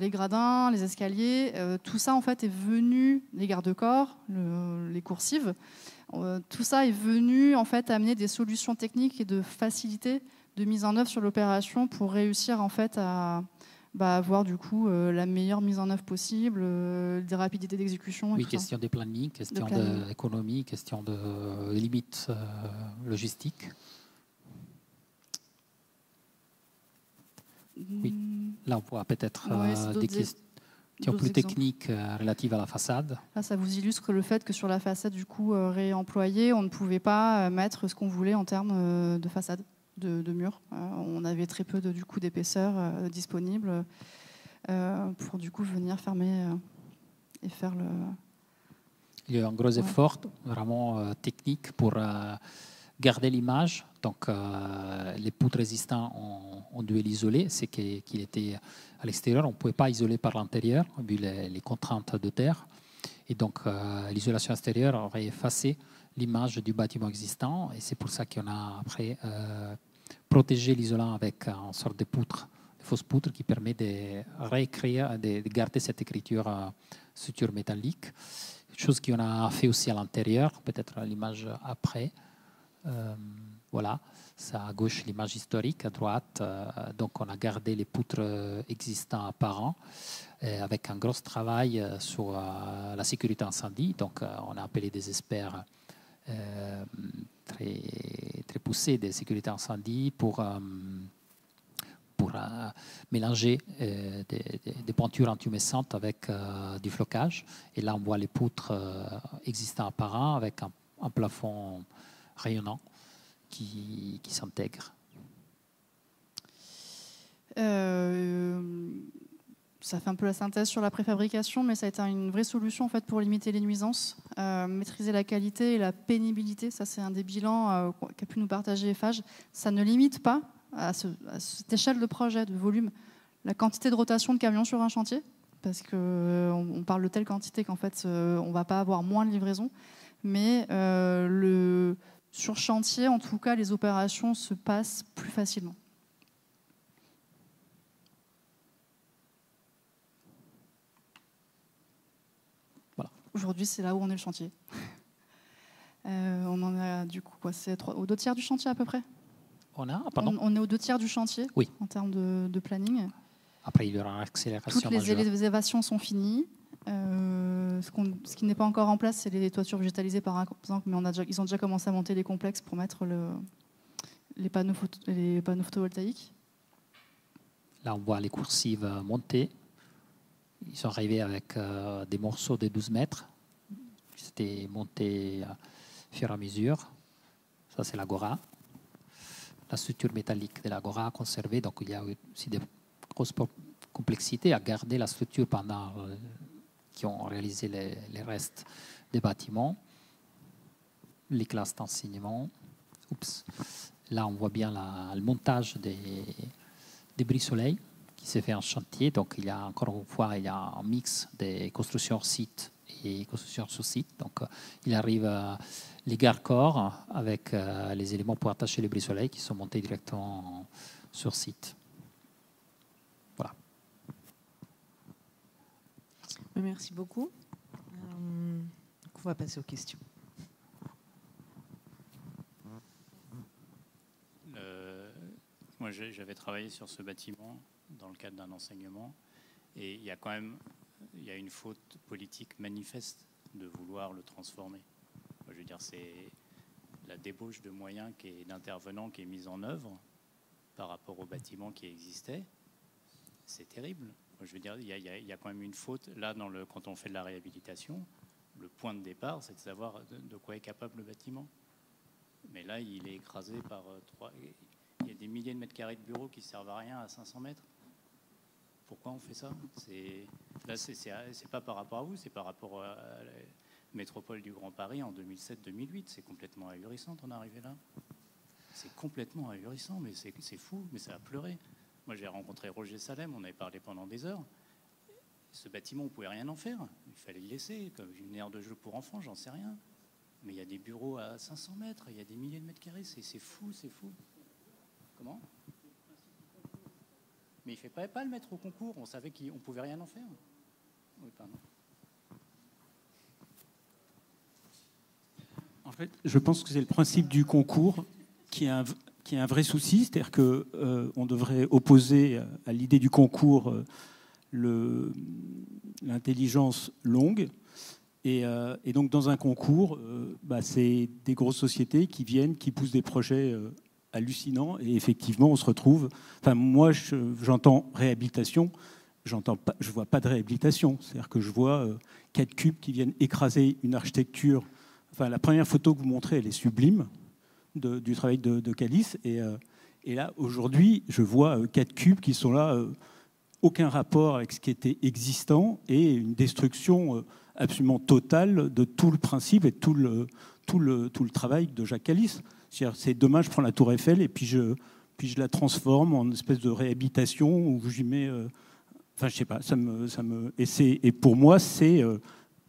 Speaker 12: les gradins, les escaliers. Tout ça, en fait, est venu, les garde-corps, les coursives. Tout ça est venu, en fait, amener des solutions techniques et de facilité de mise en œuvre sur l'opération pour réussir, en fait, à avoir, du coup, la meilleure mise en œuvre possible, des rapidités d'exécution.
Speaker 11: Oui, question de planning, question d'économie, question de limites logistiques. Oui, là on voit peut-être des questions plus techniques relatives à la façade.
Speaker 12: Là, ça vous illustre le fait que sur la façade du coup réemployée, on ne pouvait pas mettre ce qu'on voulait en termes de façade, de mur. On avait très peu du coup d'épaisseur disponible pour du coup venir fermer et faire le.
Speaker 11: Il y a eu un gros effort vraiment technique pour garder l'image. Donc, les poutres résistantes ont dû l'isoler. C'est qu'il était à l'extérieur. On ne pouvait pas isoler par l'intérieur, vu les contraintes de terre. Et donc, l'isolation extérieure aurait effacé l'image du bâtiment existant. Et c'est pour ça qu'on a après protégé l'isolant avec une sorte de poutre, de fausse poutre, qui permet de réécrire, de garder cette écriture suture métallique. Chose qu'on a fait aussi à l'intérieur, peut-être l'image après. Voilà, ça à gauche l'image historique, à droite, donc on a gardé les poutres existants apparents avec un gros travail sur la sécurité incendie. Donc on a appelé des experts très, très poussés de sécurité incendie pour mélanger des peintures intumescentes avec du flocage. Et là on voit les poutres existants apparents avec un plafond rayonnant qui s'intègre.
Speaker 12: Ça fait un peu la synthèse sur la préfabrication, mais ça a été une vraie solution en fait, pour limiter les nuisances, maîtriser la qualité et la pénibilité. Ça, c'est un des bilans qu'a pu nous partager EFAGE. Ça ne limite pas à cette échelle de projet, de volume, la quantité de rotation de camions sur un chantier, parce qu'on parle de telle quantité qu'en fait, on ne va pas avoir moins de livraison. Mais sur chantier, en tout cas, les opérations se passent plus facilement. Voilà. Aujourd'hui, c'est là où on est le chantier. On en a du coup quoi, c'est aux 2 tiers du chantier à peu près. On est aux 2 tiers du chantier en termes de planning.
Speaker 11: Après, il y aura une accélération.
Speaker 12: Toutes les élévations sont finies. Ce qui n'est pas encore en place, c'est les toitures végétalisées par exemple, mais ils ont déjà commencé à monter les complexes pour mettre les panneaux photovoltaïques.
Speaker 11: Là, on voit les coursives monter. Ils sont arrivés avec des morceaux de 12 mètres. C'était monté au fur et à mesure. Ça, c'est l'agora. La structure métallique de l'agora conservée. Donc, il y a aussi des grosses complexités à garder la structure pendant qui ont réalisé les restes des bâtiments, les classes d'enseignement. Là, on voit bien le montage des brise-soleil qui s'est fait en chantier. Donc, il y a encore une fois, il y a un mix des constructions hors site et constructions sur site. Donc, il arrive les garde-corps avec les éléments pour attacher les brise-soleil qui sont montés directement sur site. Voilà.
Speaker 2: Merci beaucoup. On va passer aux questions.
Speaker 7: Moi, j'avais travaillé sur ce bâtiment dans le cadre d'un enseignement, et il y a une faute politique manifeste de vouloir le transformer. Moi, je veux dire, c'est la débauche de moyens d'intervenants qui est mise en œuvre par rapport au bâtiment qui existait. C'est terrible. Je veux dire, il y a quand même une faute. Là, quand on fait de la réhabilitation, le point de départ, c'est de savoir de quoi est capable le bâtiment. Mais là, il est écrasé par il y a des milliers de mètres carrés de bureaux qui ne servent à rien à 500 mètres. Pourquoi on fait ça? Là, c'est pas par rapport à vous, c'est par rapport à la métropole du Grand Paris en 2007-2008. C'est complètement ahurissant d'en arriver là. C'est complètement ahurissant, mais c'est fou, mais ça a pleuré. Moi, j'ai rencontré Roger Salem, on avait parlé pendant des heures. Ce bâtiment, on ne pouvait rien en faire. Il fallait le laisser, comme une aire de jeu pour enfants, j'en sais rien. Mais il y a des bureaux à 500 mètres, il y a des milliers de mètres carrés, c'est fou, c'est fou. Comment? Mais il ne fait pas le mettre au concours. On savait qu'on ne pouvait rien en faire. Oui, pardon.
Speaker 13: En fait, je pense que c'est le principe du concours qui est un vrai souci. C'est-à-dire qu'on devrait opposer à l'idée du concours l'intelligence longue. Et donc, dans un concours, c'est des grosses sociétés qui viennent, qui poussent des projets hallucinants. Et effectivement, on se retrouve... Enfin, moi, j'entends réhabilitation. Je vois pas de réhabilitation. C'est-à-dire que je vois 4 cubes qui viennent écraser une architecture. Enfin, la première photo que vous montrez, elle est sublime du travail de Calice. Et là, aujourd'hui, je vois 4 cubes qui sont là, aucun rapport avec ce qui était existant et une destruction absolument totale de tout le principe et tout le travail de Jacques Calice. C'est demain, je prends la Tour Eiffel et puis je la transforme en une espèce de réhabilitation où j'y mets... Enfin, je sais pas, et pour moi, c'est...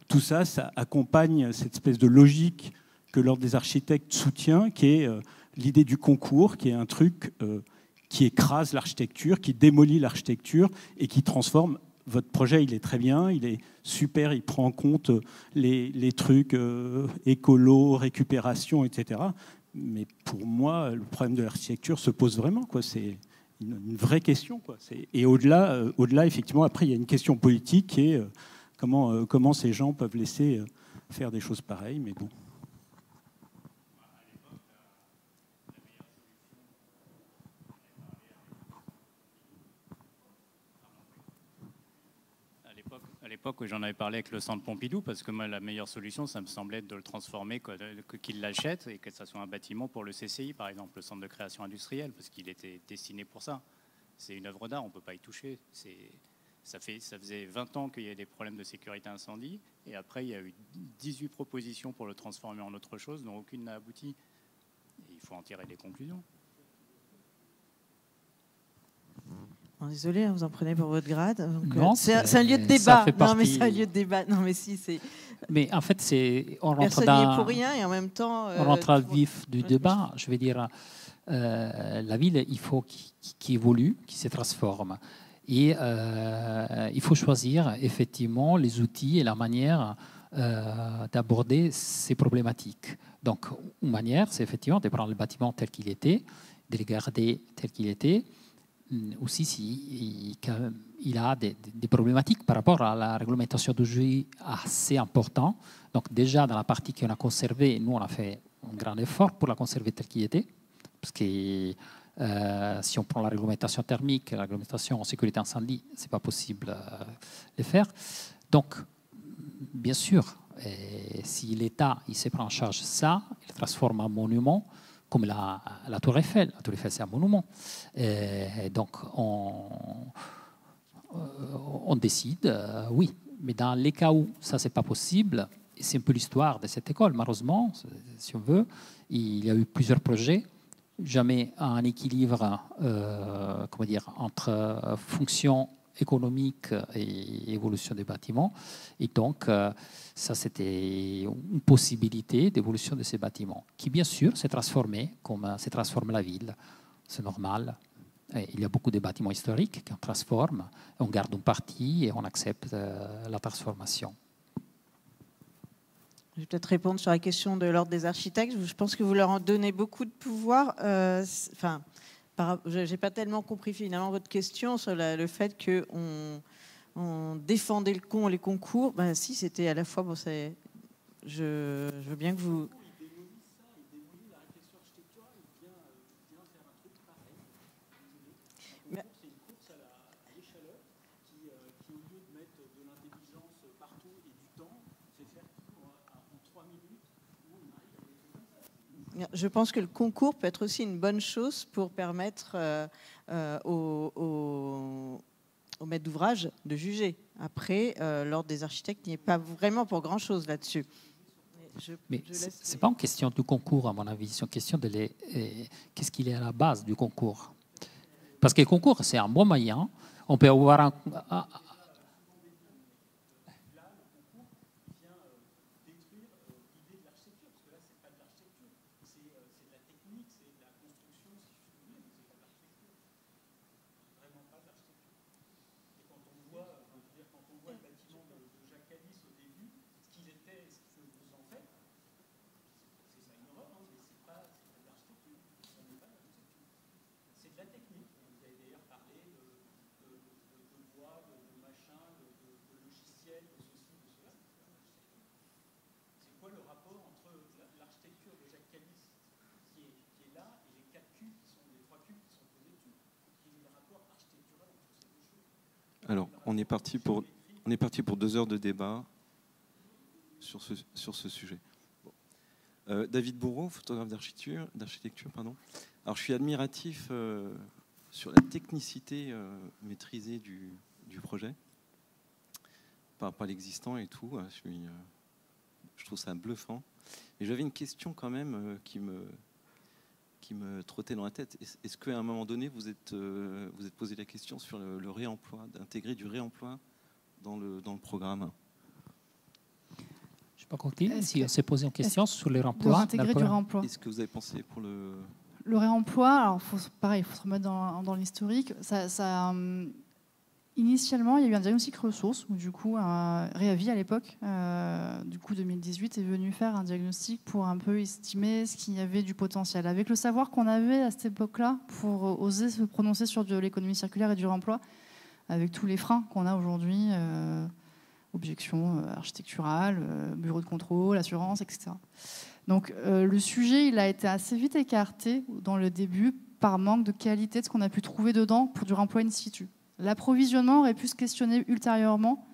Speaker 13: tout ça, ça accompagne cette espèce de logique que l'Ordre des architectes soutient, qui est l'idée du concours, qui est un truc qui écrase l'architecture, qui démolit l'architecture et qui transforme. Votre projet, il est très bien, il est super, il prend en compte les trucs écolo, récupération, etc. Mais pour moi, le problème de l'architecture se pose vraiment, quoi. C'est une vraie question, quoi. Et au-delà, effectivement, après, il y a une question politique qui est comment ces gens peuvent laisser faire des choses pareilles, mais bon.
Speaker 7: À l'époque où j'en avais parlé avec le Centre Pompidou, parce que moi, la meilleure solution, ça me semblait être de le transformer, qu'il l'achète et que ça soit un bâtiment pour le CCI, par exemple, le Centre de création industrielle, parce qu'il était destiné pour ça. C'est une œuvre d'art, on ne peut pas y toucher. Ça faisait 20 ans qu'il y a des problèmes de sécurité incendie, et après, il y a eu 18 propositions pour le transformer en autre chose, dont aucune n'a abouti. Et il faut en tirer des conclusions.
Speaker 2: Désolé, vous en prenez pour votre grade.
Speaker 11: Non,
Speaker 2: c'est un lieu de débat.
Speaker 11: Non,
Speaker 2: mais c'est un lieu de débat. Non, mais si, c'est.
Speaker 11: Mais en fait, on rentre
Speaker 2: personne n'y est pour rien et en même temps.
Speaker 11: On rentre dans le vif du débat. Je veux dire, la ville, il faut qu'il évolue, qu'il se transforme. Et il faut choisir effectivement les outils et la manière d'aborder ces problématiques. Donc, une manière, c'est effectivement de prendre le bâtiment tel qu'il était, de le garder tel qu'il était. Aussi, il a des problématiques par rapport à la réglementation d'aujourd'hui assez importante. Donc, déjà, dans la partie qu'on a conservée, nous, on a fait un grand effort pour la conserver telle qu'il était. Parce que si on prend la réglementation thermique, la réglementation en sécurité incendie, ce n'est pas possible de le faire. Donc, bien sûr, si l'État il se prend en charge ça, il le transforme en monument, comme la Tour Eiffel. La Tour Eiffel, c'est un monument. Donc, on décide, oui. Mais dans les cas où ça, ce n'est pas possible, c'est un peu l'histoire de cette école, malheureusement, si on veut. Il y a eu plusieurs projets, jamais un équilibre entre fonction économique et évolution des bâtiments. Et donc, ça, c'était une possibilité d'évolution de ces bâtiments, qui, bien sûr, s'est transformé comme s'est transformée la ville. C'est normal. Et il y a beaucoup de bâtiments historiques qu'on transforme. On garde une partie et on accepte la transformation.
Speaker 2: Je vais peut-être répondre sur la question de l'Ordre des architectes. Je pense que vous leur en donnez beaucoup de pouvoir. Je n'ai pas tellement compris finalement votre question sur le fait qu'on défendait les concours. Ben, si, c'était à la fois... Bon, je veux bien que vous... Je pense que le concours peut être aussi une bonne chose pour permettre aux maîtres d'ouvrage de juger. Après, l'Ordre des architectes n'y est pas vraiment pour grand-chose là-dessus.
Speaker 11: Mais ce n'est pas une question du concours, à mon avis. C'est une question de qu'est-ce qu'il est à la base du concours. Parce que le concours, c'est un bon moyen. On peut avoir un
Speaker 13: fait ce que vous en faites, c'est ça une erreur, hein, mais c'est pas de l'architecture, ce n'est pas de l'architecture, c'est de la technique. Vous avez d'ailleurs parlé de voix, de machin, de logiciel, de ceci, de cela. C'est quoi le rapport entre l'architecture de Jacques Calice qui est là et les 4 cubes, les 3 cubes qui sont posés dessus? Quel est le rapport architectural entre ces deux choses?
Speaker 14: Alors, on est parti pour 2 heures de débat sur ce sujet. Bon. David Bourreau, photographe d'architecture. Alors, je suis admiratif sur la technicité maîtrisée du projet, par rapport à l'existant et tout. Je trouve ça bluffant. Et j'avais une question quand même qui me trottait dans la tête. Est-ce qu'à un moment donné, vous êtes posé la question sur le réemploi, d'intégrer du réemploi dans le programme?
Speaker 11: Je n'ai pas compris si on s'est posé une question sur le réemploi.
Speaker 12: Intégrer du réemploi.
Speaker 14: Est-ce que vous avez pensé pour le
Speaker 12: réemploi? Alors, pareil, il faut se remettre dans l'historique. Initialement, il y a eu un diagnostic ressources, où du coup, Réavi à l'époque, du coup 2018, est venu faire un diagnostic pour un peu estimer ce qu'il y avait du potentiel. Avec le savoir qu'on avait à cette époque-là, pour oser se prononcer sur de l'économie circulaire et du réemploi, avec tous les freins qu'on a aujourd'hui, objections architecturales, bureau de contrôle, assurance, etc. Donc le sujet, il a été assez vite écarté dans le début par manque de qualité de ce qu'on a pu trouver dedans pour du réemploi in situ. L'approvisionnement aurait pu se questionner ultérieurement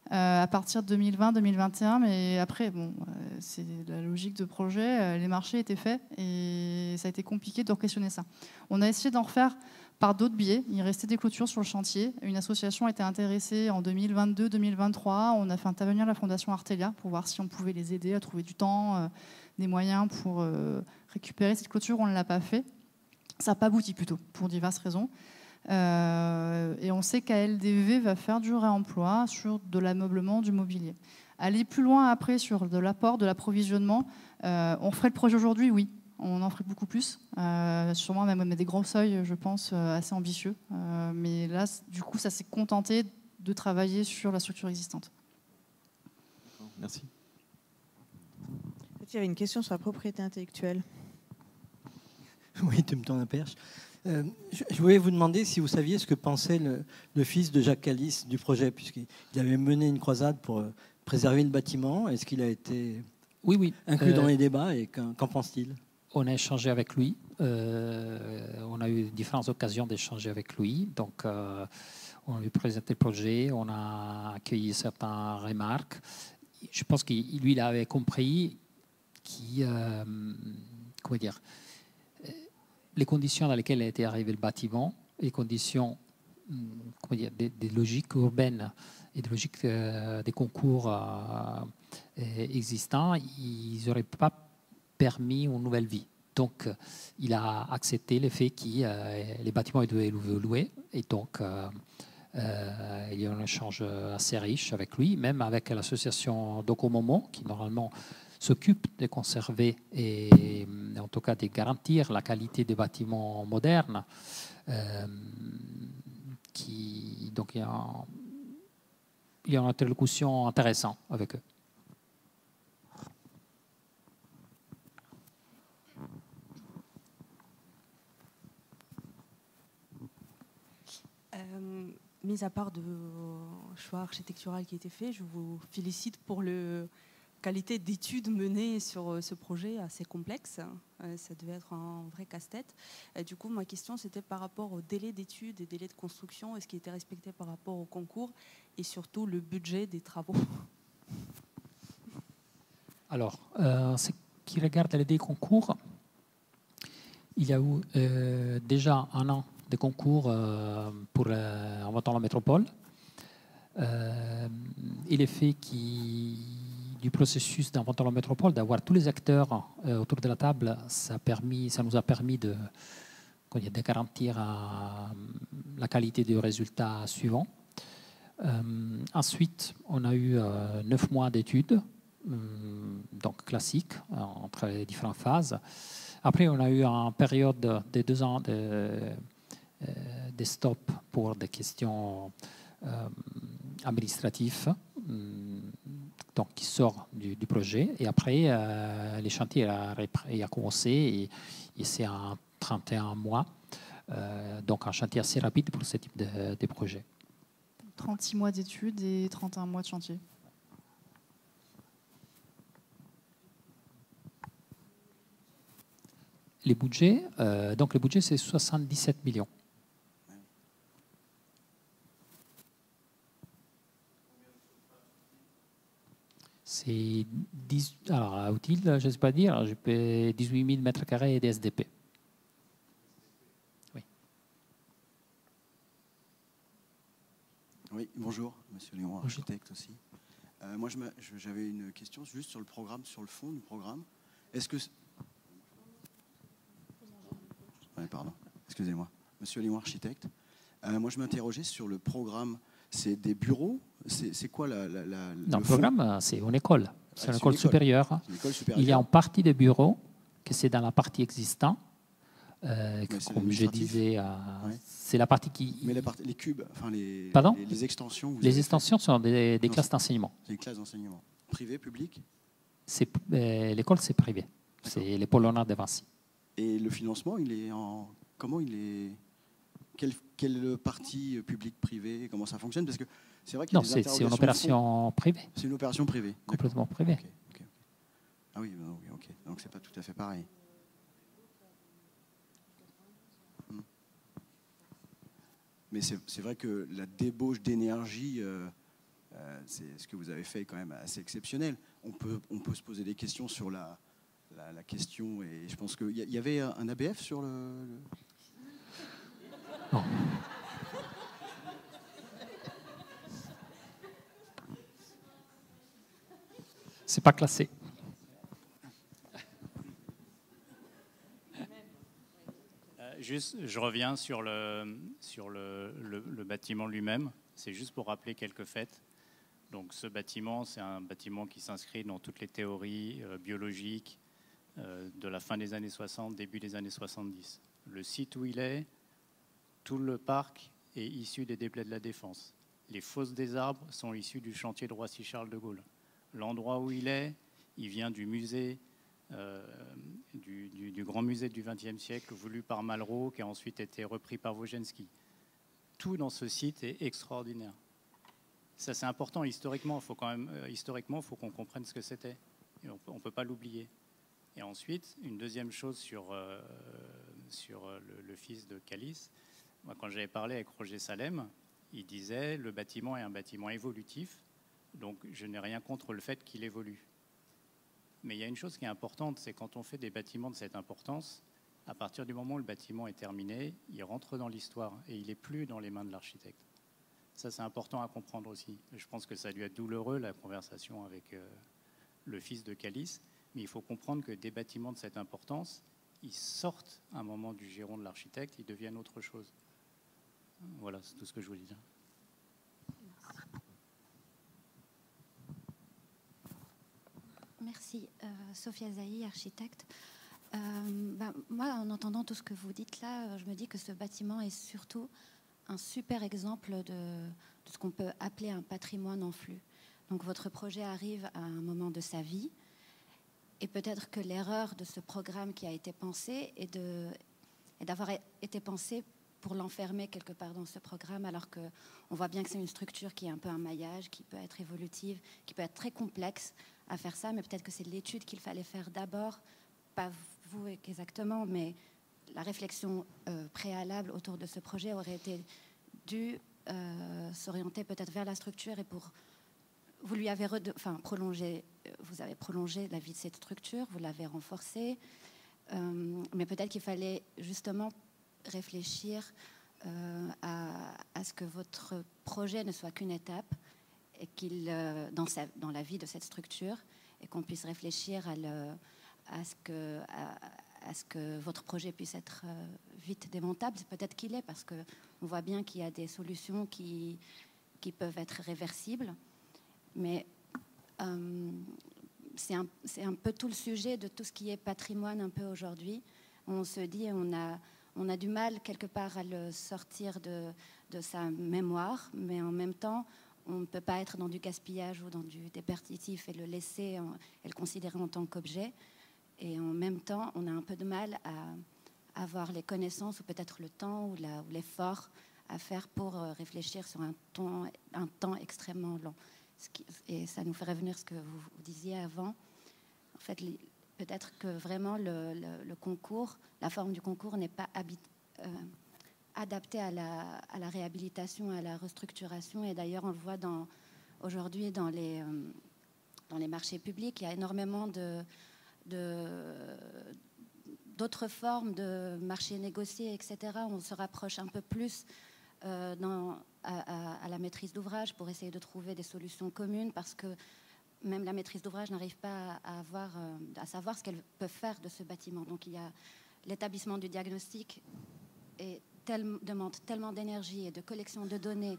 Speaker 12: à partir de 2020-2021, mais après, bon, c'est la logique de projet, les marchés étaient faits et ça a été compliqué de questionner ça. On a essayé d'en refaire par d'autres biais. Il restait des clôtures sur le chantier. Une association a été intéressée en 2022-2023. On a fait intervenir la Fondation Artelia pour voir si on pouvait les aider à trouver du temps, des moyens pour récupérer cette clôture. On ne l'a pas fait. Ça n'a pas abouti plutôt, pour diverses raisons. Et on sait qu'ALDV va faire du réemploi sur de l'ameublement, du mobilier. Aller plus loin après sur de l'apport, de l'approvisionnement, on ferait le projet aujourd'hui, oui. On en ferait beaucoup plus, sûrement même des gros seuils, je pense, assez ambitieux. Mais là, du coup, ça s'est contenté de travailler sur la structure existante.
Speaker 14: Merci.
Speaker 2: Il y avait une question sur la propriété intellectuelle.
Speaker 15: Oui, tu me tends la perche. Je voulais vous demander si vous saviez ce que pensait le fils de Jacques Calice du projet, puisqu'il avait mené une croisade pour préserver le bâtiment. Est-ce qu'il a été inclus dans les débats et qu'en pense-t-il?
Speaker 11: On a échangé avec lui. On a eu différentes occasions d'échanger avec lui. Donc, on lui a présenté le projet. On a accueilli certaines remarques. Je pense que lui, il avait compris les conditions dans lesquelles était arrivé le bâtiment, les conditions des logiques urbaines et des logiques des concours existants, ils n'auraient pas permis une nouvelle vie. Donc, il a accepté le fait que les bâtiments devaient louer. Et donc, il y a eu un échange assez riche avec lui, même avec l'association Docomomo, qui normalement s'occupe de conserver et en tout cas de garantir la qualité des bâtiments modernes. Donc il y a une interlocution intéressante avec eux.
Speaker 16: Mis à part de choix architectural qui a été fait, je vous félicite pour le qualité d'études menées sur ce projet assez complexe. Ça devait être un vrai casse-tête. Du coup, ma question, c'était par rapport au délai d'études et délai de construction. Est-ce qu'il était respecté par rapport au concours et surtout le budget des travaux?
Speaker 11: Alors, ce qui regarde les délais concours, il y a eu déjà un an de concours pour Inventant la métropole. Et l'effet du processus d'Inventant la métropole, d'avoir tous les acteurs autour de la table, ça nous a permis de garantir la qualité du résultat suivant. Ensuite, on a eu 9 mois d'études, donc classiques, entre les différentes phases. Après, on a eu une période de 2 ans de stop pour des questions administratives. donc qui sort du projet. Et après, les chantiers a commencé et c'est en 31 mois. Donc un chantier assez rapide pour ce type de projet.
Speaker 12: 36 mois d'études et 31 mois de chantier.
Speaker 11: Les budgets, donc le budget c'est 77 millions. C'est alors utile, je ne sais pas dire, 18 000 mètres carrés de SDP.
Speaker 17: Oui, bonjour, monsieur Léon, architecte aussi. Moi, j'avais une question juste sur le programme, sur le fond du programme. Est-ce que... Ouais, pardon, excusez-moi. Monsieur Léon, architecte. Moi, je m'interrogeais sur le programme. C'est des bureaux? C'est quoi
Speaker 11: non, le programme, c'est une école. C'est une école supérieure. Il y a une partie des bureaux, que c'est dans la partie existante. Comme je disais, c'est la partie qui...
Speaker 17: Mais les cubes, enfin les extensions...
Speaker 11: Les extensions sont des classes d'enseignement.
Speaker 17: Des classes d'enseignement. Privé, public?
Speaker 11: L'école, c'est privé. C'est les Paul Léonard de Vinci.
Speaker 17: Et le financement, il est en... Comment il est... Quelle partie publique-privée? Comment ça fonctionne? Parce que c'est vrai qu'il y a des interrogations.
Speaker 11: C'est une opération privée.
Speaker 17: C'est une opération privée.
Speaker 11: Complètement privée.
Speaker 17: Okay. Ah oui, ok. Donc c'est pas tout à fait pareil. Mais c'est vrai que la débauche d'énergie, c'est ce que vous avez fait quand même assez exceptionnel. On peut se poser des questions sur la question, et je pense qu'il y avait un ABF sur le...
Speaker 11: Non. C'est pas classé.
Speaker 7: Juste, je reviens sur le bâtiment lui-même. C'est juste pour rappeler quelques faits. Donc, ce bâtiment, c'est un bâtiment qui s'inscrit dans toutes les théories biologiques de la fin des années 60, début des années 70. Le site où il est, tout le parc est issu des déblais de la Défense. Les fosses des arbres sont issues du chantier de Roissy-Charles de Gaulle. L'endroit où il vient du musée, du grand musée du XXe siècle, voulu par Malraux, qui a ensuite été repris par Wojensky. Tout dans ce site est extraordinaire. Ça, c'est important historiquement. Historiquement, il faut qu'on comprenne ce que c'était. Et on ne peut pas l'oublier. Et ensuite, une deuxième chose sur le fils de Calice. Moi, quand j'avais parlé avec Roger Salem, il disait le bâtiment est un bâtiment évolutif, donc je n'ai rien contre le fait qu'il évolue. Mais il y a une chose qui est importante, c'est quand on fait des bâtiments de cette importance, à partir du moment où le bâtiment est terminé, il rentre dans l'histoire et il n'est plus dans les mains de l'architecte. Ça, c'est important à comprendre aussi. Je pense que ça a dû être douloureux, la conversation avec le fils de Calice, mais il faut comprendre que des bâtiments de cette importance, ils sortent à un moment du giron de l'architecte, ils deviennent autre chose. Voilà, c'est tout ce que je voulais dire.
Speaker 18: Merci. Sophia Zahi, architecte. Moi, en entendant tout ce que vous dites là, je me dis que ce bâtiment est surtout un super exemple de ce qu'on peut appeler un patrimoine en flux. Donc votre projet arrive à un moment de sa vie, et peut-être que l'erreur de ce programme qui a été pensé est d'avoir été pensé pour l'enfermer quelque part dans ce programme, alors qu'on voit bien que c'est une structure qui est un peu un maillage, qui peut être évolutive, qui peut être très complexe à faire ça, mais peut-être que c'est l'étude qu'il fallait faire d'abord, pas vous exactement, mais la réflexion préalable autour de ce projet aurait été due s'orienter peut-être vers la structure, et vous lui avez prolongé la vie de cette structure, vous l'avez renforcée, mais peut-être qu'il fallait justement réfléchir à ce que votre projet ne soit qu'une étape, et dans la vie de cette structure, et qu'on puisse réfléchir à ce que votre projet puisse être vite démontable. Peut-être qu'il est, parce qu'on voit bien qu'il y a des solutions qui peuvent être réversibles, mais c'est un peu tout le sujet de tout ce qui est patrimoine un peu aujourd'hui. On se dit, on a du mal quelque part à le sortir de sa mémoire, mais en même temps, on ne peut pas être dans du gaspillage ou dans du déperditif et le laisser et le considérer en tant qu'objet. Et en même temps, on a un peu de mal à avoir les connaissances ou peut-être le temps ou l'effort à faire pour réfléchir sur un temps extrêmement long. Et ça nous fait revenir ce que vous disiez avant. En fait, peut-être que vraiment le concours, la forme du concours n'est pas adaptée à la réhabilitation, à la restructuration. Et d'ailleurs, on le voit aujourd'hui dans les marchés publics, il y a énormément d'autres formes de marchés négociés, etc. On se rapproche un peu plus à la maîtrise d'ouvrage pour essayer de trouver des solutions communes, parce que même la maîtrise d'ouvrage n'arrive pas à savoir ce qu'elle peut faire de ce bâtiment. Donc il y a l'établissement du diagnostic demande tellement d'énergie et de collection de données.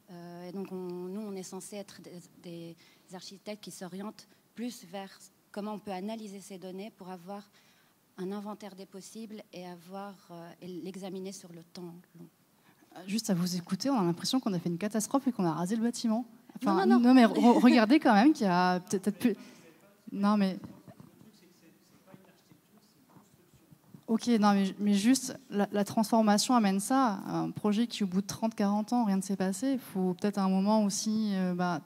Speaker 18: Et donc nous, on est censé être des architectes qui s'orientent plus vers comment on peut analyser ces données pour avoir un inventaire des possibles et l'examiner sur le temps long.
Speaker 12: Juste à vous écouter, on a l'impression qu'on a fait une catastrophe et qu'on a rasé le bâtiment. Enfin,
Speaker 18: non.
Speaker 12: Mais regardez quand même qu'il y a peut-être plus... Non, mais... Ok, non, mais juste, la transformation amène ça. Un projet qui, au bout de 30-40 ans, rien ne s'est passé. Il faut peut-être à un moment aussi,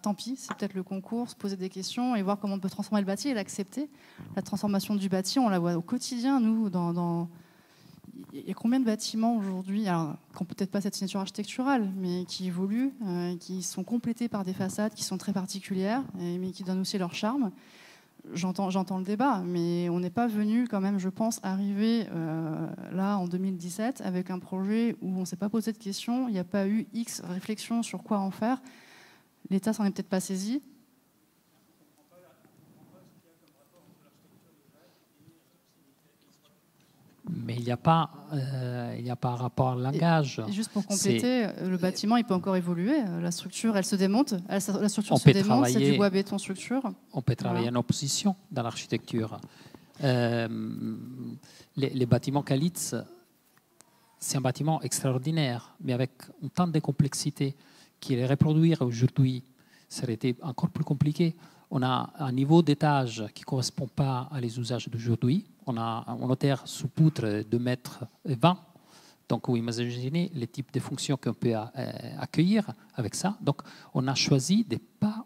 Speaker 12: tant pis, c'est peut-être le concours, se poser des questions et voir comment on peut transformer le bâti et l'accepter. La transformation du bâti, on la voit au quotidien, nous, Il y a combien de bâtiments aujourd'hui, alors qui n'ont peut-être pas cette signature architecturale, mais qui évoluent, qui sont complétés par des façades qui sont très particulières, mais qui donnent aussi leur charme. J'entends le débat, mais on n'est pas venu quand même, je pense, arriver là en 2017 avec un projet où on ne s'est pas posé de questions, il n'y a pas eu X réflexions sur quoi en faire. L'État s'en est peut-être pas saisi.
Speaker 11: Mais il n'y a pas rapport langage.
Speaker 12: Et juste pour compléter, le bâtiment, il peut encore évoluer. La structure, elle se démonte. La structure se démonte, c'est du bois béton structure.
Speaker 11: On peut travailler en opposition dans l'architecture. Les bâtiments Calitz, c'est un bâtiment extraordinaire, mais avec tant de complexité qu'il les reproduire aujourd'hui, ça aurait été encore plus compliqué. On a un niveau d'étage qui ne correspond pas à les usages d'aujourd'hui. On a un hauteur sous poutre de 2,20 mètres. Donc, vous imaginez les types de fonctions qu'on peut accueillir avec ça. Donc, on a choisi de ne pas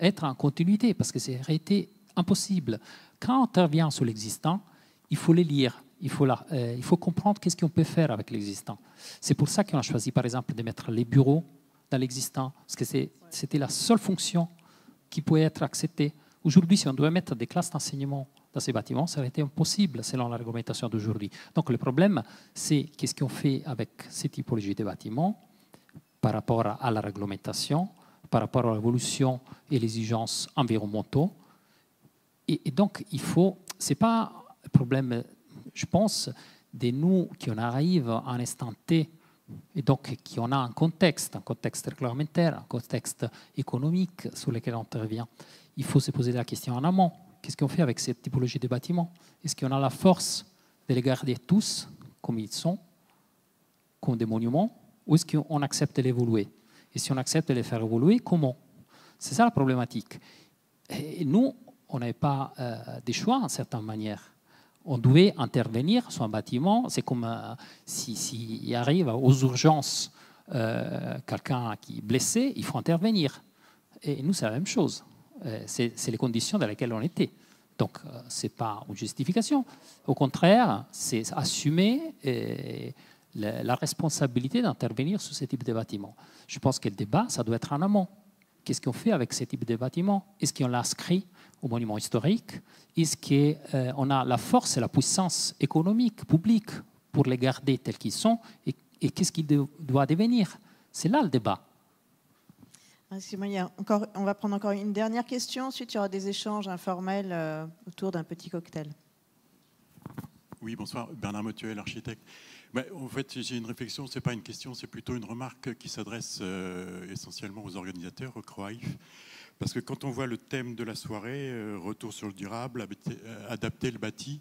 Speaker 11: être en continuité parce que ça aurait été impossible. Quand on intervient sur l'existant, il faut les lire. Il faut comprendre qu'est-ce qu'on peut faire avec l'existant. C'est pour ça qu'on a choisi, par exemple, de mettre les bureaux dans l'existant, parce que c'était la seule fonction qui pouvait être acceptée. Aujourd'hui, si on devait mettre des classes d'enseignement dans ces bâtiments, ça aurait été impossible selon la réglementation d'aujourd'hui. Donc le problème, c'est qu'est-ce qu'on fait avec ces typologies de bâtiments par rapport à la réglementation, par rapport à l'évolution et les exigences environnementaux. Et donc, ce n'est pas un problème, je pense, de nous qui on arrive à un instant T, et donc qui on a un contexte réglementaire, un contexte économique sur lequel on intervient. Il faut se poser la question en amont. Qu'est-ce qu'on fait avec cette typologie de bâtiments? Est-ce qu'on a la force de les garder tous comme ils sont, comme des monuments, ou est-ce qu'on accepte de l'évoluer? Et si on accepte de les faire évoluer, comment? C'est ça la problématique. Et nous, on n'avait pas des choix en certaine manière. On devait intervenir sur un bâtiment. C'est comme s'il arrive aux urgences quelqu'un qui est blessé, il faut intervenir. Et nous, c'est la même chose. C'est les conditions dans lesquelles on était. Donc, ce n'est pas une justification. Au contraire, c'est assumer la responsabilité d'intervenir sur ce type de bâtiment. Je pense que le débat, ça doit être en amont. Qu'est-ce qu'on fait avec ce type de bâtiment? Est-ce qu'on l'inscrit au monument historique? Est-ce qu'on a la force et la puissance économique, publique, pour les garder tels qu'ils sont? Et qu'est-ce qu'il doit devenir? C'est là le débat.
Speaker 2: On va prendre encore une dernière question. Ensuite, il y aura des échanges informels autour d'un petit cocktail.
Speaker 9: Oui, bonsoir. Bernard Motuel, architecte. En fait, j'ai une réflexion, ce n'est pas une question, c'est plutôt une remarque qui s'adresse essentiellement aux organisateurs, au CROAIF. Parce que quand on voit le thème de la soirée, retour sur le durable, adapter le bâti,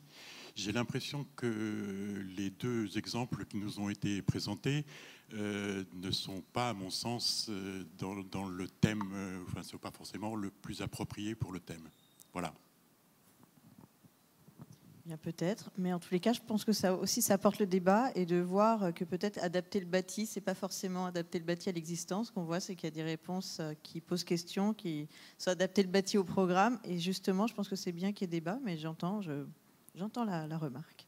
Speaker 9: J'ai l'impression que les deux exemples qui nous ont été présentés ne sont pas, à mon sens, dans le thème, enfin, ce n'est pas forcément le plus approprié pour le thème. Voilà.
Speaker 2: Bien, peut-être, mais en tous les cas, je pense que ça aussi, ça apporte le débat et de voir que peut-être adapter le bâti, c'est pas forcément adapter le bâti à l'existence. Ce qu'on voit, c'est qu'il y a des réponses qui posent question, qui sont adapter le bâti au programme. Et justement, je pense que c'est bien qu'il y ait débat, mais j'entends la remarque.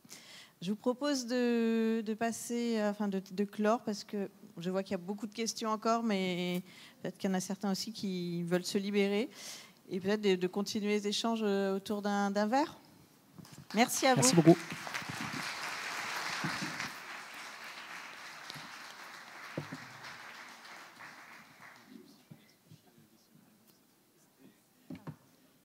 Speaker 2: Je vous propose de passer, enfin de clore, parce que je vois qu'il y a beaucoup de questions encore, mais peut-être qu'il y en a certains aussi qui veulent se libérer, et peut-être de continuer les échanges autour d'un verre. Merci à vous.
Speaker 11: Merci beaucoup.